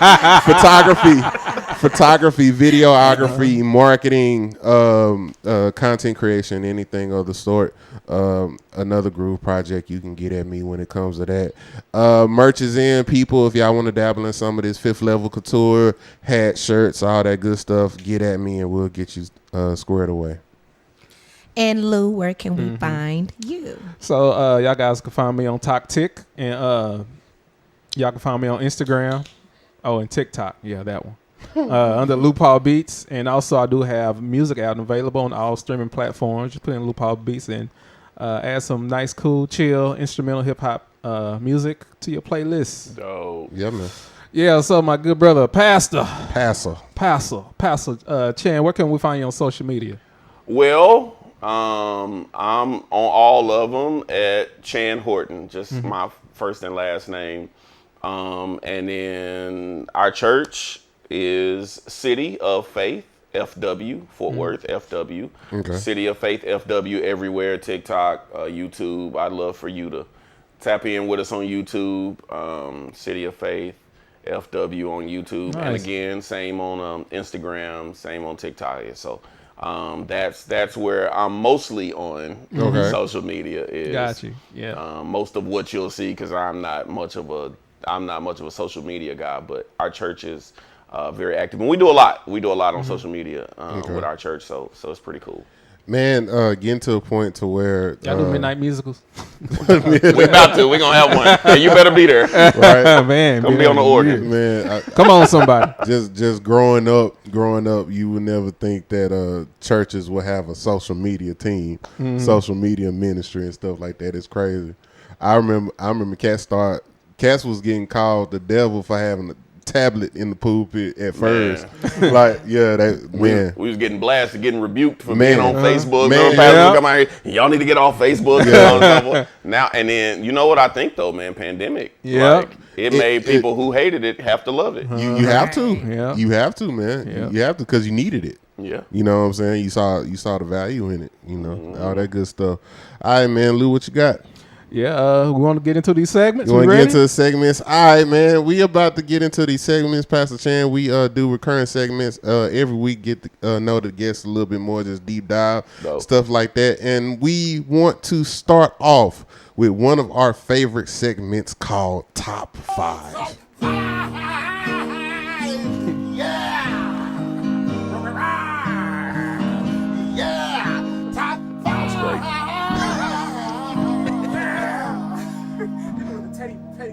photography, videography, marketing, content creation, anything of the sort. Another Groove project, you can get at me when it comes to that. Merch is in, people. If y'all want to dabble in some of this fifth level couture, hats, shirts, all that good stuff, get at me and we'll get you squared away. And Lou, where can we find you? So y'all guys can find me on TokTik, and y'all can find me on Instagram. Oh, and TikTok. Yeah, that one. Under Lou Paul Beats. And also I do have music out and available on all streaming platforms. Just put in Lou Paul Beats and add some nice, cool, chill, instrumental hip-hop music to your playlist. Dope. Yeah, man. Yeah, so my good brother, Pastor Chan, where can we find you on social media? Well, I'm on all of them at Chan Horton, just my first and last name. And then our church is City of Faith, FW, Fort Worth, FW. Okay. City of Faith, FW, everywhere, TikTok, YouTube. I'd love for you to tap in with us on YouTube, City of Faith, FW on YouTube. Nice. And again, same on Instagram, same on TikTok. So that's where I'm mostly on social media. Got you. Yeah. Most of what you'll see, because I'm not much of a social media guy, but our church is very active, and we do a lot. We do a lot on social media with our church, so it's pretty cool. Man, getting to a point to where y'all do midnight musicals. We about to. We gonna have one. Hey, you better be there. Right, man. Come be on the organ, man. Come on, somebody. Just growing up, you would never think that churches would have a social media team, social media ministry, and stuff like that. It's crazy. I remember Cass was getting called the devil for having a tablet in the pulpit at first. We was getting blasted, getting rebuked for being on Facebook. Come out here, y'all need to get off Facebook. Now and then, you know what I think though, man? Pandemic. Yeah. It made people who hated it have to love it. You have to. Yeah. You have to, man. Yeah. You have to, because you needed it. Yeah. You know what I'm saying? You saw the value in it. You know, all that good stuff. All right, man. Lou, what you got? Yeah, we want to get into these segments. You want to get into the segments? All right, man. We about to get into these segments, Pastor Chan. We do recurring segments every week. Get to know the guests a little bit more, just deep dive, stuff like that. And we want to start off with one of our favorite segments called Top 5.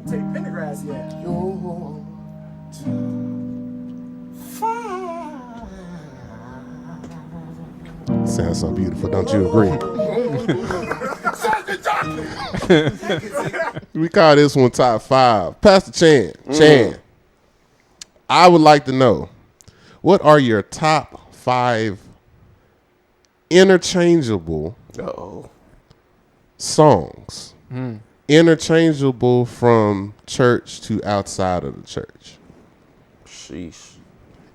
Teddy Pendergrass, yeah. Your sounds so beautiful, don't you agree? We call this one Top 5. Pastor Chan, I would like to know, what are your top 5 interchangeable songs? Interchangeable from church to outside of the church. Sheesh.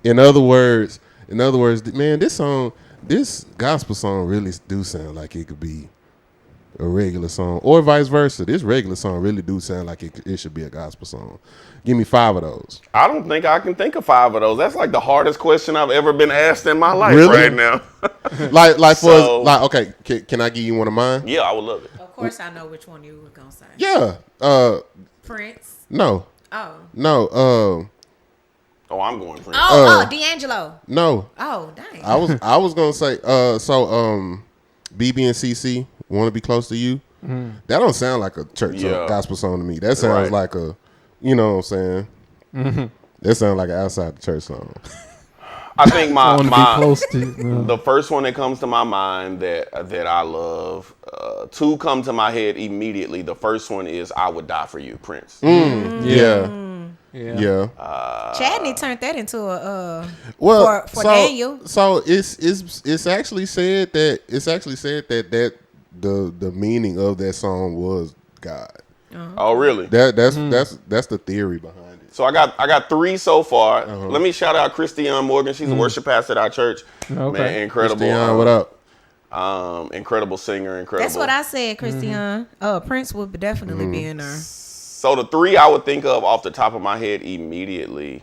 In other words, man, this gospel song really do sound like it could be a regular song, or vice versa. This regular song really do sound like it should be a gospel song. Give me 5 of those. I don't think I can think of 5 of those. That's like the hardest question I've ever been asked in my life right now. Okay, can I give you one of mine? Yeah, I would love it. Of course, I know which one you were gonna say. Yeah. Prince. No. Oh. No. Oh, I'm going Prince. D'Angelo. No. Oh, dang. I was gonna say BB and CC, Want to Be Close to You. That don't sound like a church gospel song to me. That sounds like a, you know what I'm saying? That sounds like an outside the church song. I think the first one that comes to my mind that I love, 2 come to my head immediately. The first one is "I Would Die for You," Prince. Yeah. Chadney turned that into a for Daniel. So it's actually said that the meaning of that song was God. Oh, really? That's the theory behind it. So I got 3 so far. Let me shout out Christiane Morgan. She's a worship pastor at our church. Okay. Man, incredible. Christiane, what up? Incredible singer, incredible. That's what I said, Christiane. Prince would definitely be in there. So the 3 I would think of off the top of my head immediately.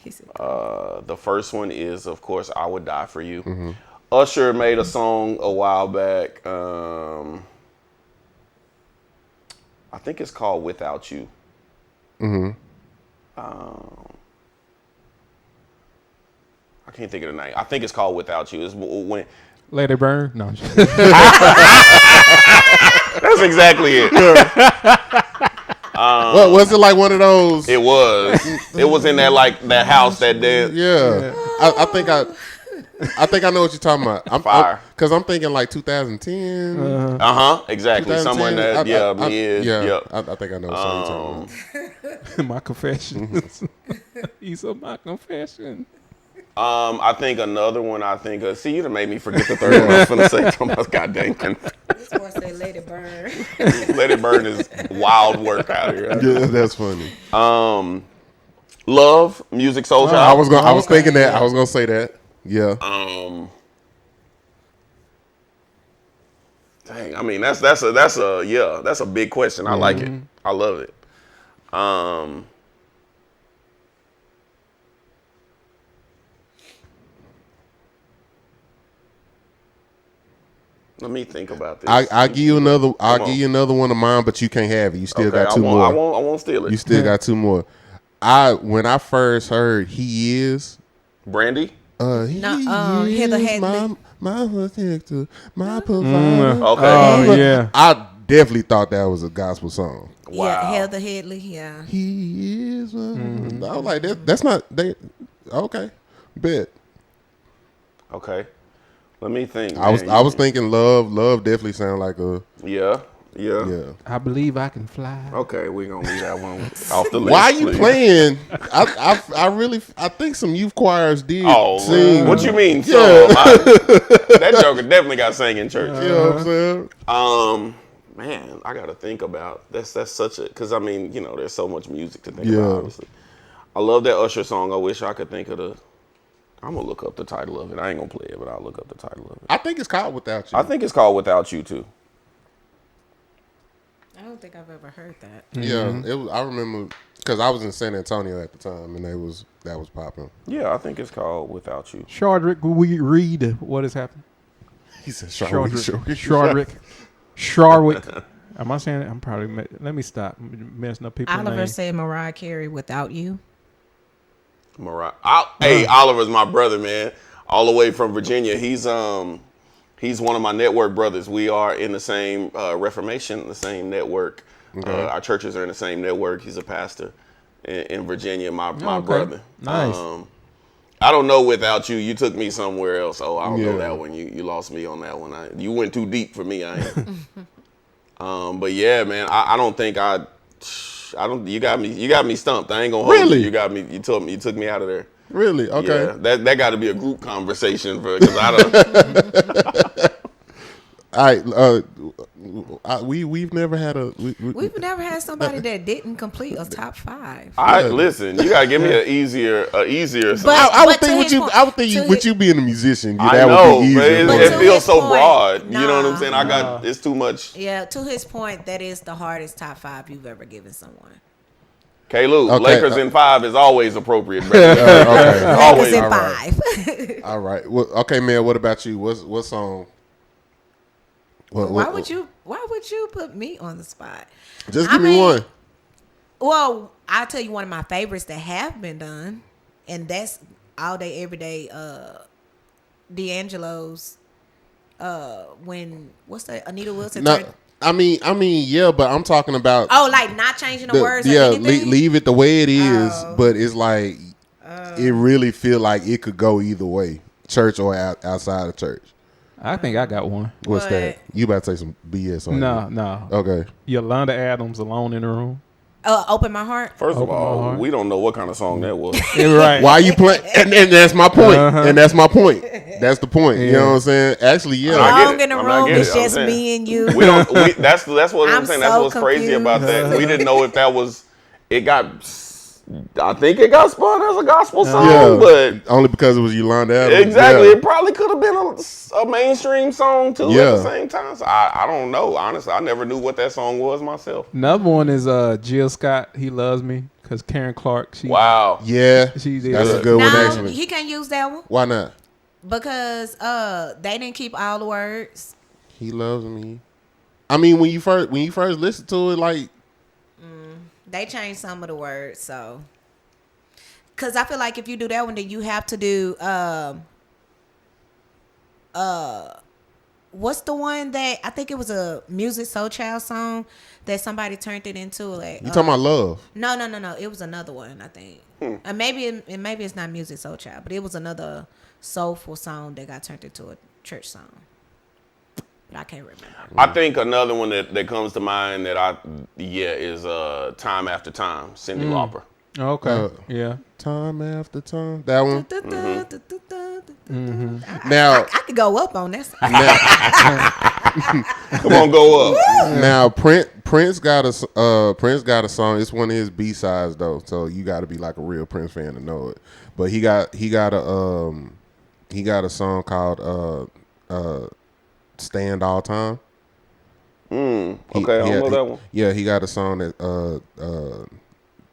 The first one is, of course, "I Would Die for You." Usher made a song a while back. I think it's called "Without You." I can't think of the name. I think it's called "Without You." It's when Let It Burn. No. That's exactly it. What was it, like one of those? It was. It was in that house that did. Yeah. I think I know what you're talking about. Fire. Because I'm thinking like 2010. Exactly. Somewhere in that. I think I know what you're talking about. My confessions. These are my confessions. I think another one. See, you done made me forget the third one. I was gonna say something else. Goddamn. This one say "Let It Burn." "Let It Burn" is wild work out here. Yeah, that's funny. Love, Music Soul Child. I was thinking that. I was gonna say that. Yeah. Dang. I mean, that's a big question. I like it. I love it. Let me think about this. I'll give you another. I'll give you another one of mine, but you can't have it. You still got 2 more. I won't steal it. You still got 2 more. When I first heard "He Is," Brandy. Heather Hadley. My protector, my provider. Okay. I definitely thought that was a gospel song. Wow. Yeah, Heather Hadley. Yeah. He is. I was like, that's not. Okay, bet. Okay. Let me think. I was thinking love. Love definitely sound like a. Yeah. I Believe I Can Fly. Okay, we're gonna leave that one off the list. Why are you playing? I think some youth choirs did sing. What you mean? So that joker definitely got sang in church. You know what I'm saying? Man, I gotta think about that's such a, because I mean, there's so much music to think about. Obviously, I love that Usher song. I wish I could think of the. I'm gonna look up the title of it. I ain't gonna play it, but I'll look up the title of it. I think it's called "Without You." I think it's called "Without You" too. I don't think I've ever heard that. Yeah, it was. I remember because I was in San Antonio at the time, and that was popping. Yeah, I think it's called "Without You." Shardrick, will we read what has happened? He said Shardrick. Sharwick. Am I saying? I'm probably. Let me stop messing up people's Oliver names. said Mariah Carey Without You. Hey, Oliver's my brother, man. All the way from Virginia. He's one of my network brothers. We are in the same Reformation, the same network. Okay. Our churches are in the same network. He's a pastor in Virginia, my brother. Nice. I don't know Without You. You took me somewhere else. Oh, I don't know that one. You lost me on that one. You went too deep for me. I ain't. But yeah, man, I don't think I don't. You got me stumped. I ain't gonna hold you. You got me. You took me out of there. Really? Okay. Yeah, that got to be a group conversation because I don't. All right. We've never had We've never had somebody that didn't complete a top 5. Listen, you gotta give me an easier. I would think with you being a musician, that would be easier. It feels so broad. You know what I'm saying? It's too much. Yeah, to his point, that is the hardest top 5 you've ever given someone. K-Lou, Lakers in 5 is always appropriate. Always in 5. All right. Well, okay, man. What about you? What song? Why would you put me on the spot? Just give me one. Well, I'll tell you one of my favorites that have been done, and that's All Day Every Day. D'Angelo's. What's that? Anita Wilson. No, I mean, yeah, but I'm talking about. Oh, like not changing the words. Yeah, or anything? Leave it the way it is. But it's like it really feel like it could go either way, church or outside of church. I think I got one. What's that? You about to say some BS on No. Okay. Yolanda Adams, Alone in the Room. Open My Heart. First of all, we don't know what kind of song that was. Right. Why you playing? And that's my point. And that's my point. That's the point. Yeah. You know what I'm saying? Actually, yeah. Alone in the Room. It's just me and you. That's what I'm saying. That's what's crazy about that. We didn't know if that was. I think it got spun as a gospel song, but only because it was Yolanda Adams. Exactly. Yeah. It probably could have been a mainstream song too at the same time. So I don't know. Honestly, I never knew what that song was myself. Another one is Jill Scott, He Loves Me, because Karen Clark. Wow. Yeah. That's a good one, actually. He can't use that one. Why not? Because they didn't keep all the words. He loves me. I mean, when you first listen to it, like. They changed some of the words, so. Because I feel like if you do that one, then you have to do, what's the one that, I think it was a Music Soul Child song that somebody turned it into. Like, you talking about Love? No. It was another one, I think. Maybe it's not Music Soul Child, but it was another soulful song that got turned into a church song. I can't remember. I think another one that comes to mind that is Time After Time, Cyndi Lauper. Okay. Yeah. Time After Time. That one. Now I could go up on that. Come on, go up. Now Prince got a song. It's one of his B-sides though, so you got to be like a real Prince fan to know it. But he got a song called Stand All Time. Okay, I don't know that one. Yeah, he got a song that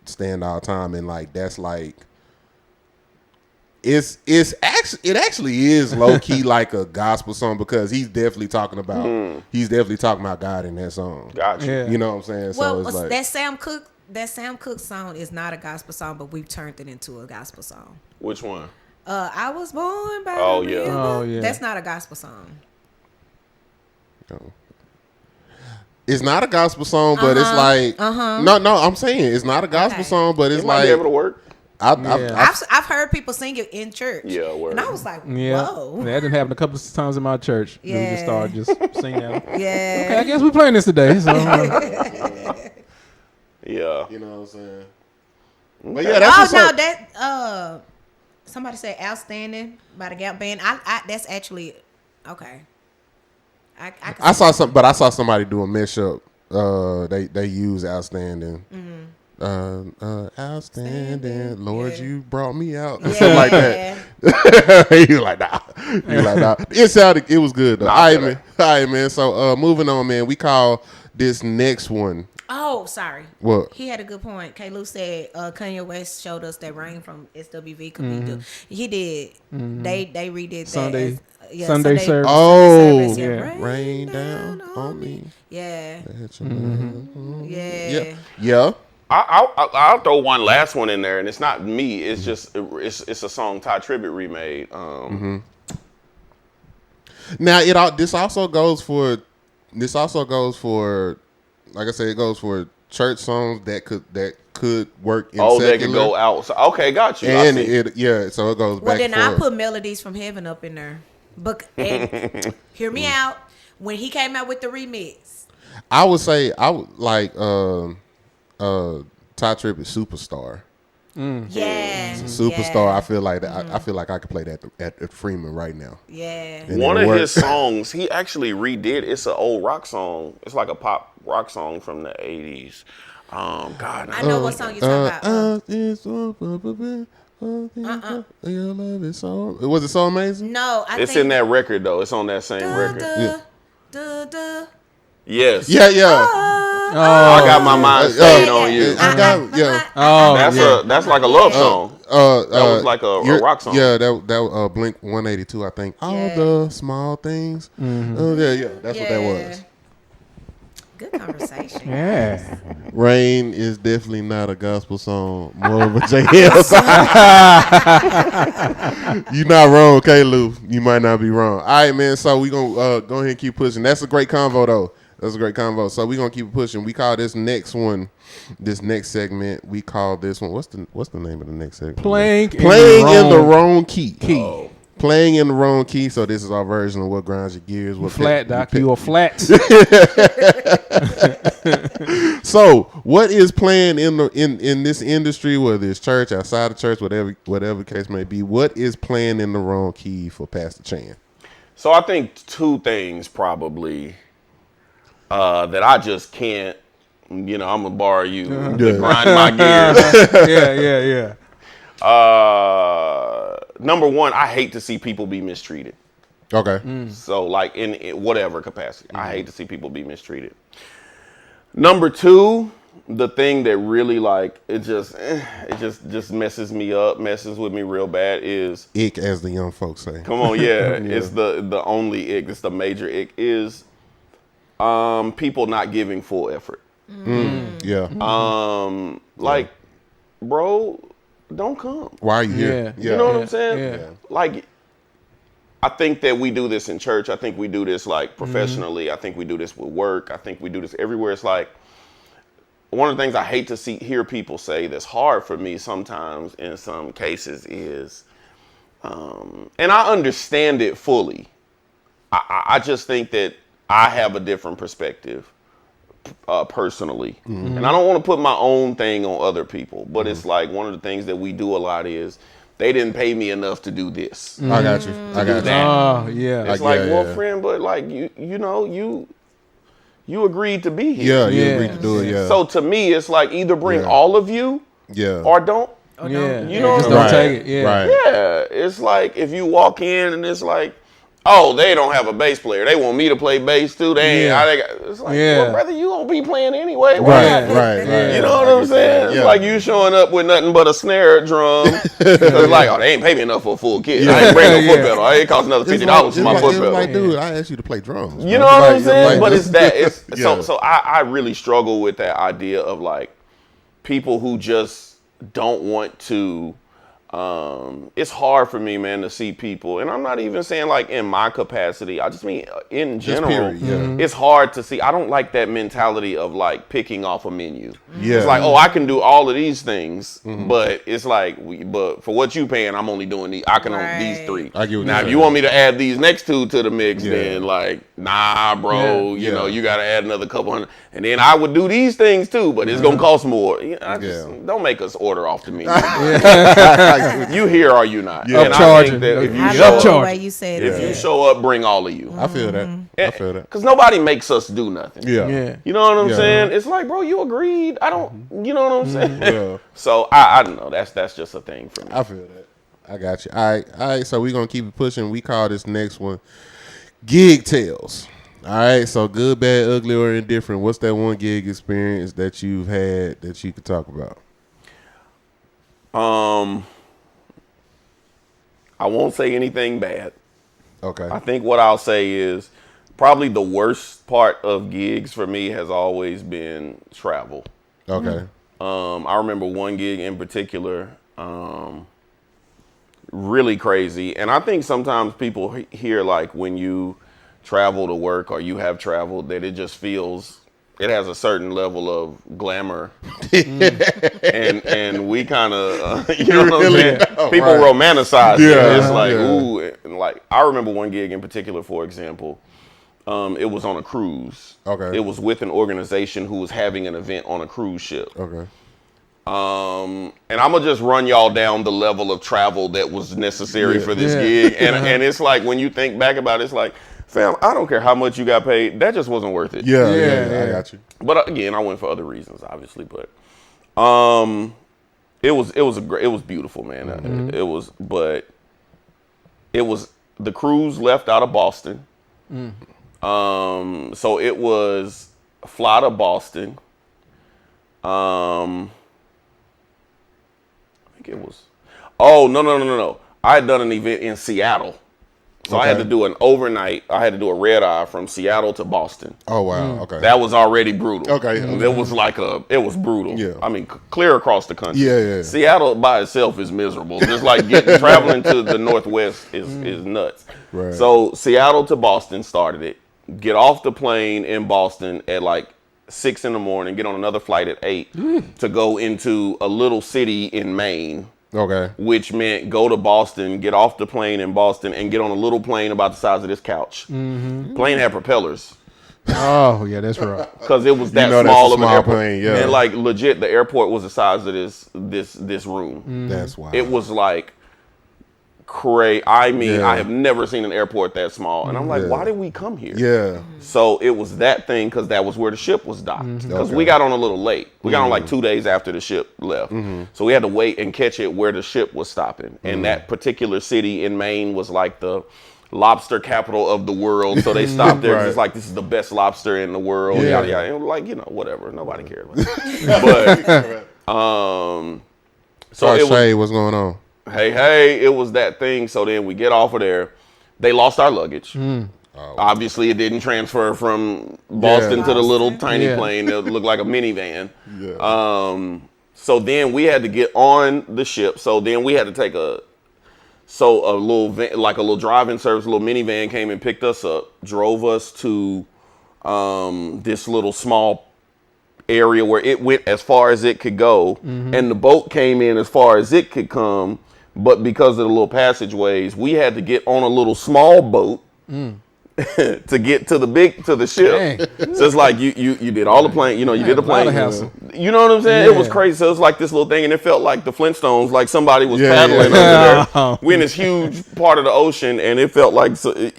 Stand All Time, and like that's like it actually is low key like a gospel song because he's definitely talking about God in that song. Gotcha. Yeah. You know what I'm saying? Well, so it's like that Sam Cooke song is not a gospel song, but we've turned it into a gospel song. Which one? I Was Born by Oh the yeah. River. Oh yeah. That's not a gospel song. No. It's not a gospel song, but it's like no. I'm saying it's not a gospel song, but it's might like be able to work. I've heard people sing it in church. Yeah, word. And I was like, whoa. Yeah, that didn't happen a couple of times in my church. Yeah. We just started just singing that. Yeah. Okay, I guess we're playing this today. So. Yeah. You know what I'm saying? But yeah, that's somebody said Outstanding by the Gap Band. That's actually okay. I saw somebody do a mashup. They use Outstanding. Outstanding, Lord, you brought me out. Yeah. Something like that. You're like, nah. It was good though. All right, man. So moving on, man. We call this next one. Oh, sorry. What? He had a good point. K-Lou said Kanye West showed us that Rain from SWV could be done. He did. They redid Sunday. that Sunday service. Oh, service, yeah. Rain down on me. Yeah. Yeah. Yeah. I'll throw one last one in there, and it's not me. It's just it's a song Ty Tribbett remade. Now this also goes for like I said, it goes for church songs that could work in secular. They could go out. So, okay, got you. And so it goes back. Well, then I put Melodies from Heaven up in there. But hear me out. When he came out with the remix, I would say I would like Ty Tribbett Superstar. Yeah, Superstar. Yeah. I feel like that. I feel like I could play that at Freeman right now. Yeah. And one of his songs, he actually redid. It's an old rock song. It's like a pop rock song from the 80s. God, I know what song you're talking about. Your love is so. Was it so amazing? No, it's in that record though. It's on that same record. Yes. Yeah. I got my mind stayed on you. That's like a love song. That was like a rock song. Yeah, that Blink 182, I think. All the small things. That's what that was. Good conversation. Yeah. Rain is definitely not a gospel song. More of a J Ell song. You're not wrong, K-Lou. You might not be wrong. All right, man. So we going to go ahead and keep pushing. That's a great convo, though. That's a great convo. So we're going to keep pushing. We call this next segment, we call this one, what's the name of the next segment? Playing in the wrong key. Oh. Playing in the wrong key. So this is our version of what grinds your gears. What flat, Doc. You a flat. So what is playing in this industry, whether it's church, outside of church, whatever case may be, what is playing in the wrong key for Pastor Chan? So I think two things probably that I just can't, I'm going to borrow you to grind my gears. Number one, I hate to see people be mistreated. Okay. So like in whatever capacity, I hate to see people be mistreated. Number two, the thing that really like, it just messes me up, messes with me real bad is ick, as the young folks say. Come on, it's the only ick, it's the major ick is people not giving full effort. Like, bro, don't come. Why are you here? You know what I'm saying? Yeah. Like, I think that we do this in church. I think we do this like professionally. I think we do this with work. I think we do this everywhere. It's like one of the things I hate to hear people say that's hard for me sometimes in some cases is, and I understand it fully. I just think that I have a different perspective personally. And I don't want to put my own thing on other people, but it's like one of the things that we do a lot is they didn't pay me enough to do this. I got you. Oh, yeah. It's friend, but like you agreed to be here. Yeah, you agreed to do it. Yeah. So to me, it's like either bring all of you, or don't. You know, just don't take it. Yeah, right. Yeah. It's like if you walk in and it's like, oh, they don't have a bass player. They want me to play bass too. It's like, well, brother, you gonna be playing anyway. Right. You know what I'm saying? It's like you showing up with nothing but a snare drum. It's like, oh, they ain't pay me enough for a full kit. I ain't bring no foot pedal. It cost another $50 for my foot pedal. Like, dude, I asked you to play drums. You know what I'm saying? But it's that. So I really struggle with that idea of like people who just don't want to. It's hard for me, man, to see people, and I'm not even saying like in my capacity. I just mean in general, it's hard to see. I don't like that mentality of like picking off a menu. It's like, oh, I can do all of these things, but it's like, but for what you paying, I'm only doing these. I can own these three. Now, if you want me to add these next two to the mix, then like, nah, bro, you know, you got to add another couple hundred, and then I would do these things too, but it's gonna cost more. Don't make us order off the menu. You here or you not? Yeah. And I think that if you show up, bring all of you. I feel that. Because nobody makes us do nothing. Yeah. You know what I'm saying? It's like, bro, you agreed. I don't. You know what I'm saying? Yeah. So I don't know. That's just a thing for me. I feel that. I got you. All right. So we're gonna keep it pushing. We call this next one Gig Tales. All right. So good, bad, ugly, or indifferent. What's that one gig experience that you've had that you could talk about? I won't say anything bad. Okay. I think what I'll say is probably the worst part of gigs for me has always been travel. Okay. I remember one gig in particular, really crazy. And I think sometimes people hear like when you travel to work or you have traveled that it just feels, it has a certain level of glamour. and we kind of, you know what I'm saying? People romanticize it. It's like, ooh. And like, I remember one gig in particular, for example, it was on a cruise. Okay. It was with an organization who was having an event on a cruise ship. Okay. And I'm gonna just run y'all down the level of travel that was necessary for this gig. And it's like, when you think back about it, it's like, fam, I don't care how much you got paid. That just wasn't worth it. Yeah, I got you. But again, I went for other reasons, obviously. But it was beautiful, man. It was the cruise left out of Boston. So it was fly to Boston. I think it was. Oh no! I had done an event in Seattle. So I had to do an overnight. I had to do a red eye from Seattle to Boston. Oh wow! Okay. That was already brutal. Okay. It was it was brutal. Yeah. I mean, clear across the country. Yeah. Seattle by itself is miserable. Just like traveling to the Northwest is nuts. Right. So Seattle to Boston started it. Get off the plane in Boston at like 6 a.m. Get on another flight at 8 to go into a little city in Maine. Okay. Which meant go to Boston, get off the plane in Boston, and get on a little plane about the size of this couch. Plane had propellers. Oh yeah, that's right. Because it was that small of an airport. Plane, yeah. And like legit, the airport was the size of this room. That's wild. It was like crazy. I mean, I have never seen an airport that small. And I'm like, why did we come here? Yeah. So it was that thing, because that was where the ship was docked. Because we got on a little late. We got on like 2 days after the ship left. So we had to wait and catch it where the ship was stopping. And that particular city in Maine was like the lobster capital of the world. So they stopped there. It's like, this is the best lobster in the world. Yada, yada. And like, whatever. Nobody cared. But, so it was, Shay, what's going on? Hey, it was that thing. So then we get off of there. They lost our luggage. Obviously, it didn't transfer from Boston to the little tiny plane that looked like a minivan. So then we had to get on the ship. So then we had to take a little van, like a little driving service, a little minivan came and picked us up, drove us to this little small area where it went as far as it could go. And the boat came in as far as it could come. But because of the little passageways, we had to get on a little small boat to get to the ship. Dang. So it's like you did all the plane, you did the plane. You know what I'm saying? It was crazy. So it was like this little thing, and it felt like the Flintstones, like somebody was paddling under there. We in this huge part of the ocean, and it felt like it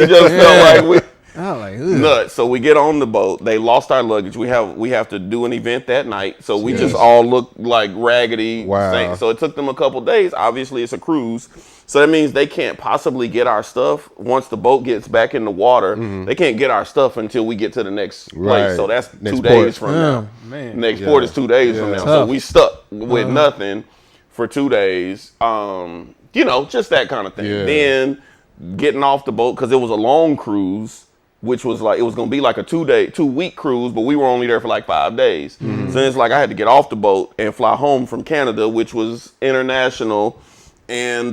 just felt like nuts. So we get on the boat. They lost our luggage. We have to do an event that night. So we just all look like raggedy. Wow. So it took them a couple days. Obviously, it's a cruise. So that means they can't possibly get our stuff once the boat gets back in the water. They can't get our stuff until we get to the next place. So that's next 2 days from now. Next port is 2 days from now. Tough. So we stuck with nothing for 2 days. Just that kind of thing. Then getting off the boat, because it was a long cruise, which was like, it was going to be like a 2-week cruise, but we were only there for like 5 days. So it's like I had to get off the boat and fly home from Canada, which was international, and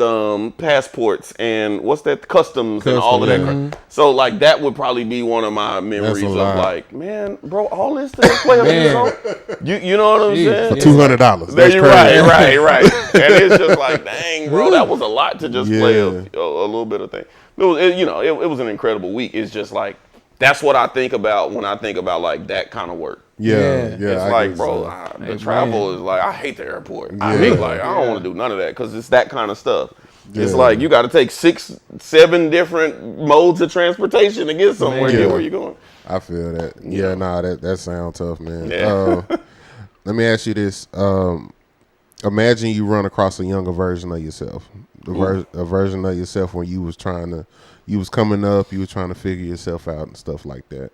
passports and what's that, customs and all of that. So like that would probably be one of my memories of like, man, bro, all this to play up in the song. You know what I'm saying? For $200. There you're right. And it's just like, dang, bro, that was a lot to just play a little bit of thing. It was an incredible week. It's just like, that's what I think about when I think about like that kind of work. It's like, bro, the travel is like, I hate the airport. I don't want to do none of that, because it's that kind of stuff. It's like you got to take 6-7 different modes of transportation to get somewhere, get where you're going. I feel that. That sounds tough, man. Let me ask you this. Imagine you run across a younger version of yourself. A version of yourself when you was coming up, you was trying to figure yourself out and stuff like that.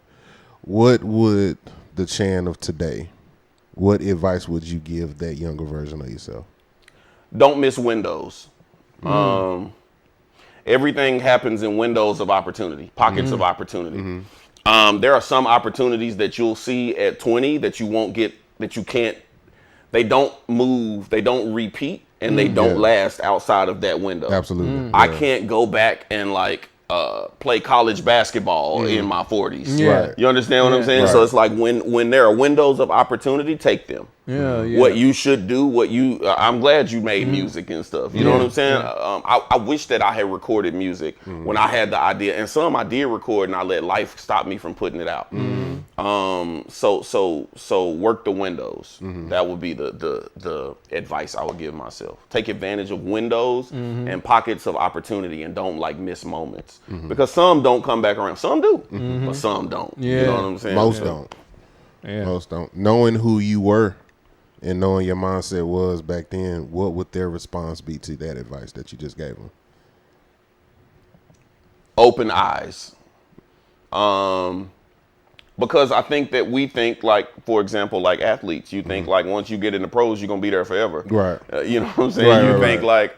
What would the Chan of today, what advice would you give that younger version of yourself? Don't miss windows. everything happens in windows of opportunity, pockets of opportunity. There are some opportunities that you'll see at 20 that you won't get, that you can't, they don't move, they don't repeat, and they don't last outside of that window. Absolutely. I can't go back and like play college basketball in my 40s. Right. You understand what I'm saying? Right. So it's like when there are windows of opportunity, take them. What you should do, I'm glad you made music and stuff. You know what I'm saying? I wish that I had recorded music when I had the idea, and some I did record, and I let life stop me from putting it out. So work the windows. That would be the advice I would give myself. Take advantage of windows and pockets of opportunity, and don't like miss moments, because some don't come back around. Some do, but some don't. You know what I'm saying? Most don't. Most don't. Knowing who you were and knowing your mindset was back then, what would their response be to that advice that you just gave them? Open eyes. Because I think that we think, like, for example, like athletes, you think like once you get in the pros, you're gonna be there forever. Right. You know what I'm saying? You think like,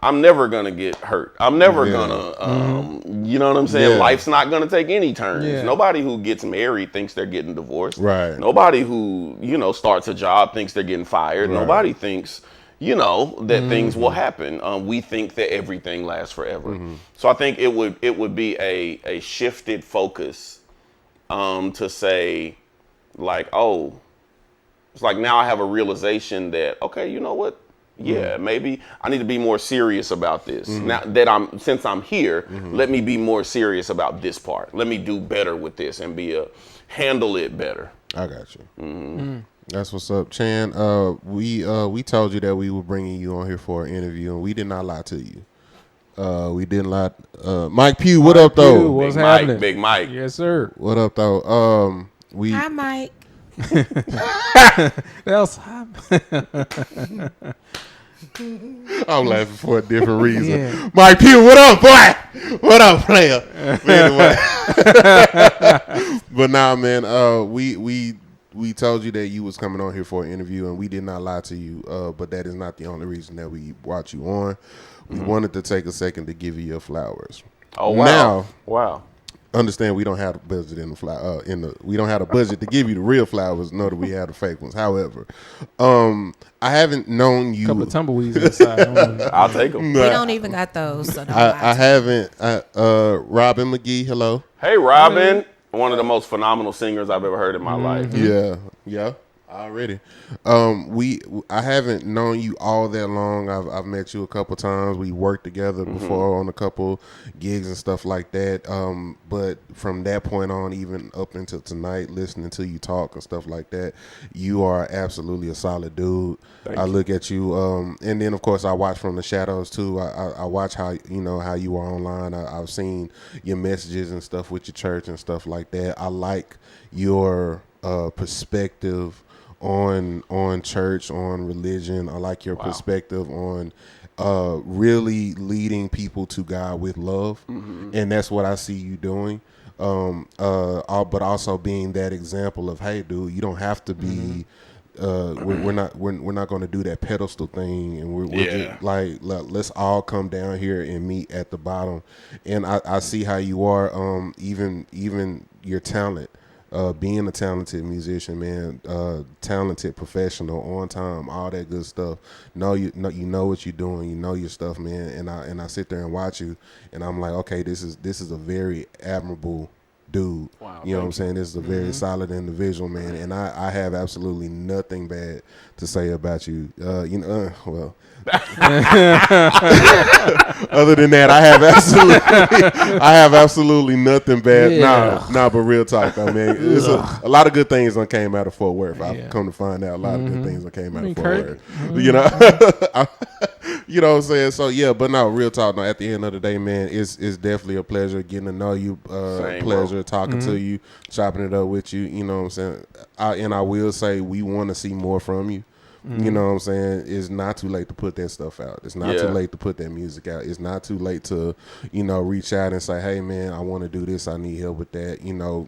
I'm never gonna get hurt. I'm never gonna, you know what I'm saying? Life's not gonna take any turns. Nobody who gets married thinks they're getting divorced. Right. Nobody who, starts a job thinks they're getting fired. Right. Nobody thinks, that things will happen. We think that everything lasts forever. So I think it would be a shifted focus to say, like, oh, it's like now I have a realization that, okay, you know what? Yeah, maybe I need to be more serious about this. Now that since I'm here, let me be more serious about this part. Let me do better with this and handle it better. I got you. That's what's up, Chan. We told you that we were bringing you on here for an interview, and we did not lie to you. We didn't lie. Mike Pugh, what up, though? What's happening? Big Mike. Yes, sir. What up, though? Hi, Mike. That was hot. I'm laughing for a different reason. Mike Pugh, what up, boy? What up, player? Anyway. But nah, man, we told you that you was coming on here for an interview, and we did not lie to you, but that is not the only reason that we brought you on. We wanted to take a second to give you your flowers. Oh, wow. Wow. Understand we don't have the budget we don't have the budget to give you the real flowers, nor do we have the fake ones. However, I haven't known you. A couple of tumbleweeds inside. I'll take them. We don't even got those. So I haven't. Robin McGee, hello. Hey, Robin. One of the most phenomenal singers I've ever heard in my life. Yeah. Already. I haven't known you all that long. I've met you a couple times. We worked together before on a couple gigs and stuff like that. But from that point on, even up until tonight, listening to you talk and stuff like that, you are absolutely a solid dude. I look at you, and then of course I watch from the shadows too. I watch how you are online. I've seen your messages and stuff with your church and stuff like that. I like your perspective on church, on religion. I like your perspective on really leading people to God with love, and that's what I see you doing. But also being that example of, hey, dude, you don't have to be. We're not going to do that pedestal thing, and we're just like, let's all come down here and meet at the bottom. And I see how you are. Even your talent. Being a talented musician, man, talented professional, on time, all that good stuff. You know what you're doing, you know your stuff, man. And I sit there and watch you, and I'm like, okay, this is a very admirable dude. Wow, you know what I'm saying? This is a very solid individual, man. And I have absolutely nothing bad to say about you. Well. Other than that, I have absolutely nothing bad. Nah, but real talk though, man. It's a lot of good things that came out of Fort Worth. I've come to find out a lot of good things that came out of Fort Worth. You know what I'm saying? So yeah, but no, real talk. No, at the end of the day, man, it's definitely a pleasure getting to know you. Pleasure talking to you, chopping it up with you. You know what I'm saying? I will say we want to see more from you. You know what I'm saying? It's not too late to put that stuff out. It's not too late to put that music out. It's not too late to, reach out and say, hey, man, I want to do this. I need help with that.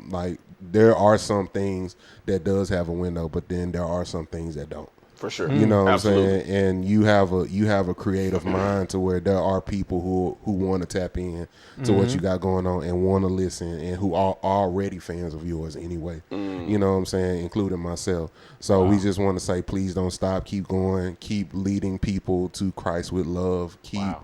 Like there are some things that does have a window, but then there are some things that don't. For sure. You know what Absolutely. I'm saying? And you have a creative mind to where there are people who want to tap in to what you got going on and want to listen and who are already fans of yours anyway. You know what I'm saying? Including myself. So we just want to say, please don't stop. Keep going. Keep leading people to Christ with love. Keep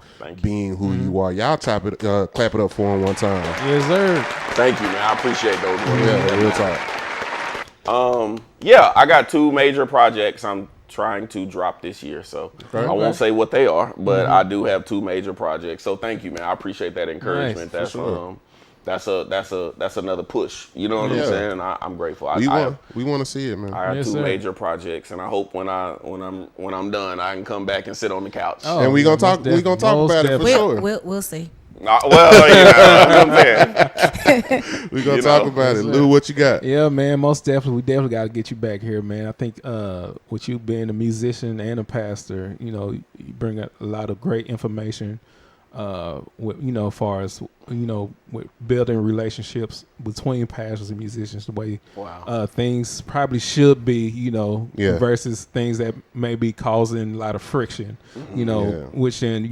being who you are. Y'all clap it up for him one time. Yes, sir. Thank you, man. I appreciate those words. Yeah, real talk. Yeah, I got 2 major projects I'm trying to drop this year, so I won't say what they are, but I do have 2 major projects. So thank you, man. I appreciate that encouragement. Nice, That's another push. You know what I'm saying? I'm grateful. We want to see it, man. I have Yes, 2 sir. major projects, and I hope when I'm done, I can come back and sit on the couch. Oh, And we're gonna talk about it for sure. We'll see. Well, you know what I'm saying. We're gonna talk about it. Lou, what you got? Yeah, man, most definitely. We definitely got to get you back here, man. I think with you being a musician and a pastor, you bring a lot of great information. With as far as with building relationships between pastors and musicians, the way things probably should be, versus things that may be causing a lot of friction, which then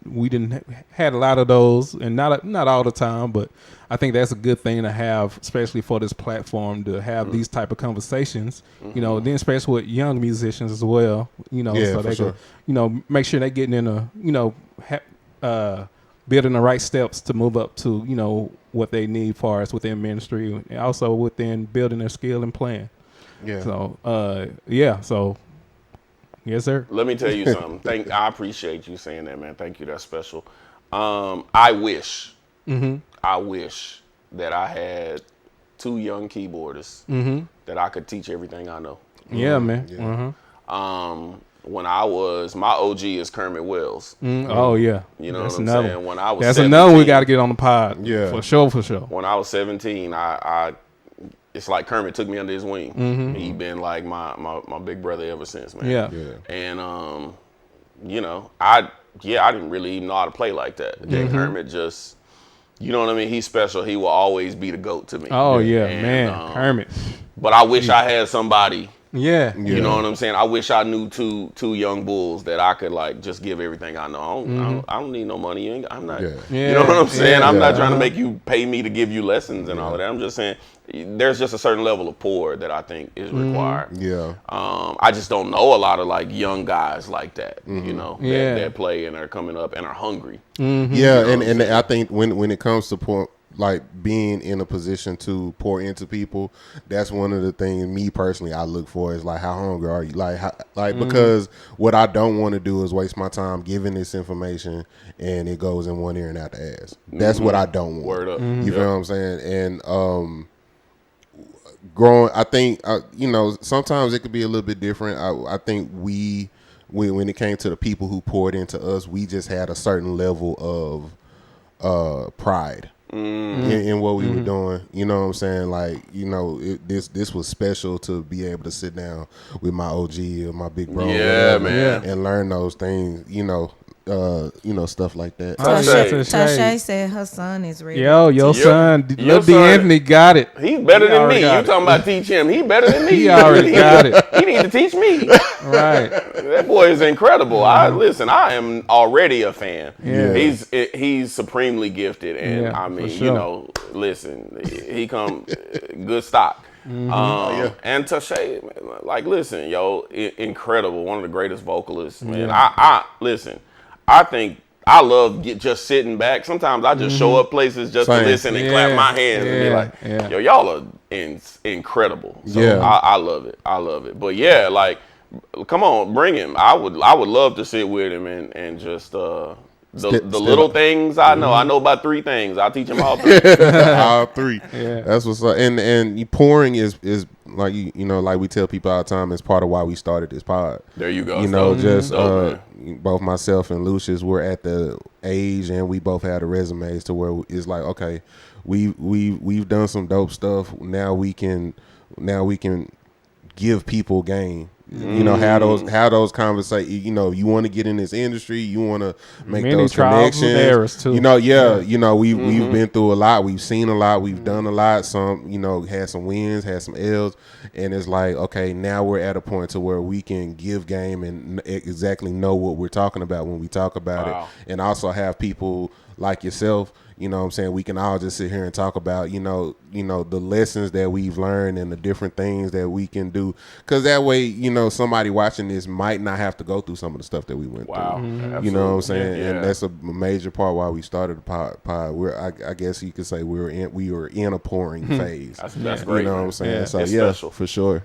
we didn't had a lot of those, and not all the time, but I think that's a good thing to have, especially for this platform, to have these type of conversations, then especially with young musicians as well, so they can, make sure they're getting in building the right steps to move up to, what they need for us within ministry and also within building their skill and playing. Yeah. So, so yes, sir. Let me tell you something. I appreciate you saying that, man. Thank you. That's special. I wish that I had 2 young keyboardists that I could teach everything I know. Yeah, man. Yeah. When I was, my OG is Kermit Wells. Oh yeah, you know what I'm saying. When I was, that's 17, another one we got to get on the pod. Yeah, for sure. When I was 17, I it's like Kermit took me under his wing. He been like my big brother ever since, man. Yeah. And I didn't really even know how to play like that. Kermit just, you know what I mean. He's special. He will always be the GOAT to me. Oh yeah, and, man, Kermit. But I wish I had somebody. Yeah. You know what I'm saying? I wish I knew two young bulls that I could like just give everything I know. I don't need no money. I'm not. You know what I'm saying? I'm not trying to make you pay me to give you lessons and all of that. I'm just saying there's just a certain level of pour that I think is required. Yeah. I just don't know a lot of like young guys like that, that play and are coming up and are hungry. Yeah, and I think when it comes to like being in a position to pour into people, that's one of the things me personally I look for is like, how hungry are you? Because what I don't want to do is waste my time giving this information and it goes in one ear and out the ass. That's what I don't want. Word up. You feel what I'm saying? And growing, I think sometimes it could be a little bit different. I think when it came to the people who poured into us, we just had a certain level of pride. In what we were doing, you know what I'm saying? Like, this was special to be able to sit down with my OG or my big bro, man, and learn those things, stuff like that. Tashay said her son is ready. Your son, Lil D'Anthony got it. He's better than me. You talking about teach him? He better than me. He already got it. He need to teach me. Right. That boy is incredible. I am already a fan. Yeah. He's supremely gifted, and I mean, listen, he come good stock. And Tashay, like, listen, incredible, one of the greatest vocalists, man. I listen. I think I love just sitting back. Sometimes I just show up places just to listen and clap my hands and be like, y'all are incredible. So I love it. I love it. But yeah, like, come on, bring him. I would love to sit with him and just the little things I know. I know about 3 things. I'll teach him all 3. All 3. Yeah. That's what's up. And pouring is like like we tell people all the time, it's part of why we started this pod. There you go. Both myself and Lucius were at the age, and we both had the resumes to where it's like, okay, we've done some dope stuff. Now we can give people game. You know, how those conversations. You know, you want to get in this industry, you want to make Many those trials and errors, connections. too. You know, you know, we've been through a lot, we've seen a lot, we've done a lot. Some, you know, had some wins, had some L's, and it's like, okay, now we're at a point to where we can give game and exactly know what we're talking about when we talk about it, and also have people like yourself. You know what I'm saying? We can all just sit here and talk about, you know, the lessons that we've learned and the different things that we can do. Because that way, you know, somebody watching this might not have to go through some of the stuff that we went through. Absolutely. You know what I'm saying? Yeah. And that's a major part why we started the pod. I guess you could say we were in a pouring phase. That's great. You know what I'm saying? Yeah. So, it's yeah, special. for sure.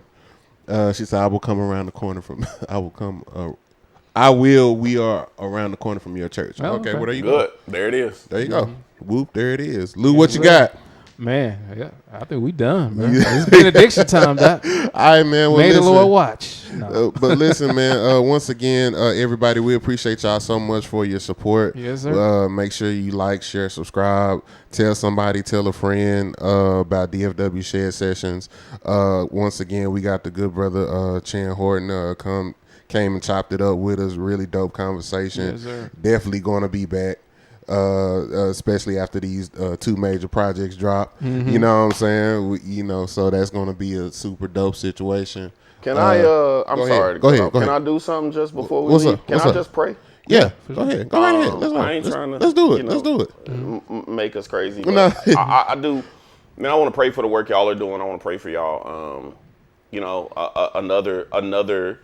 She said, I will come around the corner from, I will. We are around the corner from your church. Okay, well, there you go. Good. There it is. There you go. Whoop, there it is. Lou, what you got? Man, yeah, I think we done, man. It's benediction time, Doc. All right, man. Well, May the Lord watch. No. But listen, man, once again, everybody, we appreciate y'all so much for your support. Yes, sir. Make sure you like, share, subscribe. Tell somebody, tell a friend about DFW Shed Sessions. Once again, we got the good brother Chan Horton came and chopped it up with us. Really dope conversation. Yes, sir. Definitely going to be back. Especially after these two major projects drop. You know what I'm saying? You know, so that's going to be a super dope situation. Can I'm sorry. Go ahead. Can I do something just before we leave? Can I just pray? Yeah, go ahead. Go right ahead. Let's do it. Let's do it. Make us crazy. I do. Man, I want to pray for the work y'all are doing. I want to pray for y'all. You know, another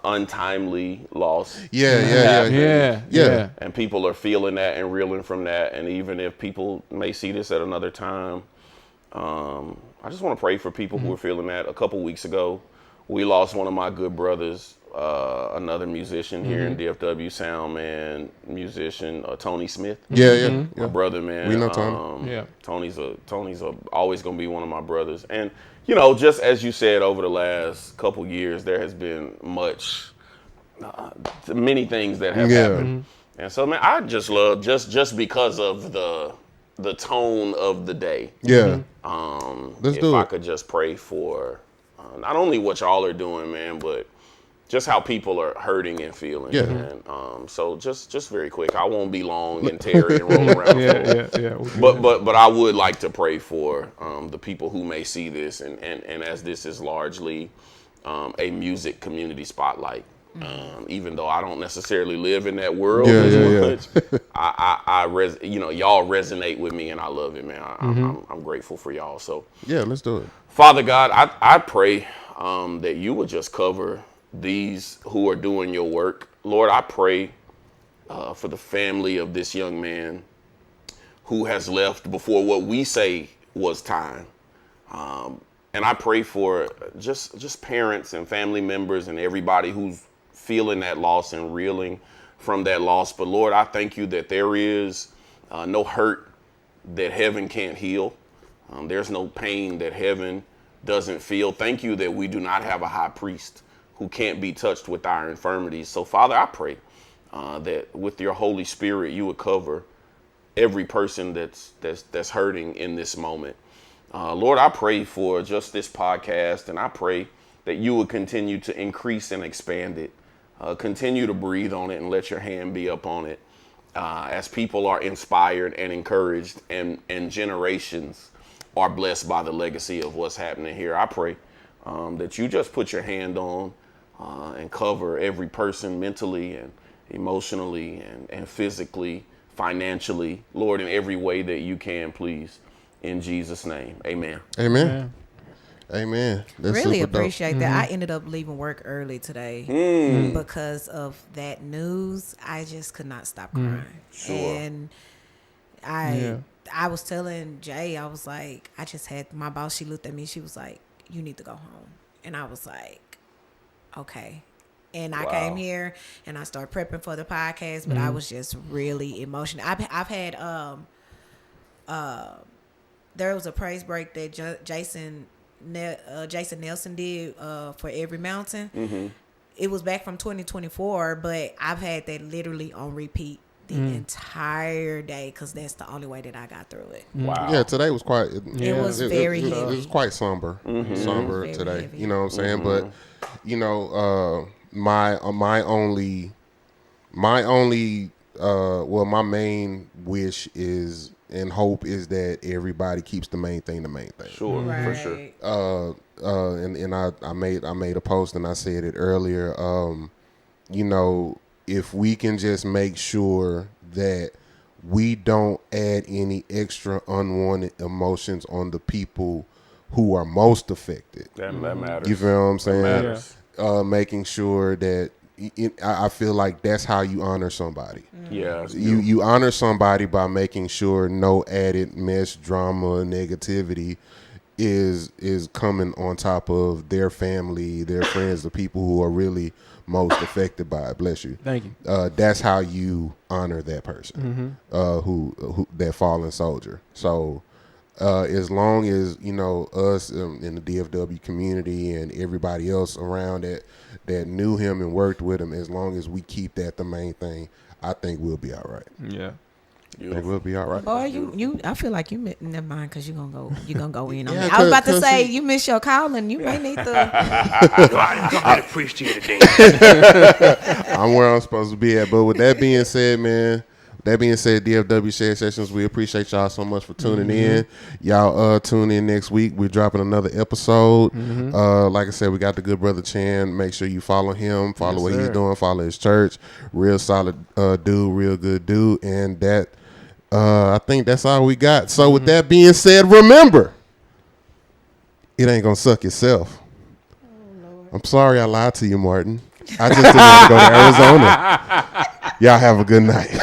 untimely loss. Yeah. And people are feeling that and reeling from that. And even if people may see this at another time, I just want to pray for people who are feeling that. A couple weeks ago, we lost one of my good brothers, another musician here in DFW, sound man, musician, Tony Smith. My brother, man. We know Tony. Tony's always going to be one of my brothers. And you know, just as you said, over the last couple years, there has been many things that have happened. And so, man, I just love, just because of the tone of the day. If I could just pray for not only what y'all are doing, man, but just how people are hurting and feeling. And so just very quick, I won't be long and tarry and roll around. But I would like to pray for the people who may see this, and as this is largely a music community spotlight. Even though I don't necessarily live in that world as much, y'all resonate with me, and I love it, man. I'm grateful for y'all. So let's do it. Father God, I pray that you would just cover these who are doing your work. Lord, I pray for the family of this young man who has left before what we say was time. And I pray for just parents and family members and everybody who's feeling that loss and reeling from that loss. But Lord, I thank you that there is no hurt that heaven can't heal. There's no pain that heaven doesn't feel. Thank you that we do not have a high priest who can't be touched with our infirmities. So Father, I pray that with your Holy Spirit, you would cover every person that's hurting in this moment. Lord, I pray for just this podcast, and I pray that you would continue to increase and expand it. Continue to breathe on it and let your hand be up on it as people are inspired and encouraged, and generations are blessed by the legacy of what's happening here. I pray that you just put your hand on and cover every person mentally and emotionally and physically, financially, Lord, in every way that you can, please. In Jesus' name, amen. Amen. Amen. That's really appreciate that. I ended up leaving work early today because of that news. I just could not stop crying. And I was telling Jay, I was like, I just had my boss, she looked at me, she was like, you need to go home. And I was like, okay. And I came here and I started prepping for the podcast, but I was just really emotional. I've had there was a praise break that Jason Nelson did for Every Mountain. It was back from 2024, but I've had that literally on repeat the entire day because that's the only way that I got through it. Wow. Yeah, today was quite. It was very heavy. It was quite somber, somber today. heavy. You know what I'm saying? But you know, my main wish is and hope is that everybody keeps the main thing the main thing. Sure, for sure. And I made a post and I said it earlier. You know, if we can just make sure that we don't add any extra unwanted emotions on the people who are most affected. That matters. You feel what I'm saying? That matters. Making sure that I feel like that's how you honor somebody. Yeah. You honor somebody by making sure no added mess, drama, negativity is coming on top of their family, their friends, the people who are really most affected by it. Bless you. Thank you. That's how you honor that person, who that fallen soldier. So as long as, you know, us in the DFW community and everybody else around that knew him and worked with him, as long as we keep that the main thing, I think we'll be all right. Yeah. I think we'll be all right. Boy, you I feel like you never mind because you're gonna go in on Yeah, me. I was about to 'cause say you miss your calling. You may need to. I appreciate it, Dave. I'm where I'm supposed to be at. But with that being said, man, DFW Shed Sessions, we appreciate y'all so much for tuning in. Y'all tune in next week. We're dropping another episode. Like I said, we got the good brother Chan. Make sure you follow him, follow what he's doing, follow his church. Real solid dude, real good dude. And that I think that's all we got. So with that being said, remember, it ain't gonna suck itself. I'm sorry I lied to you, Martin. I just didn't want to go to Arizona. Y'all have a good night.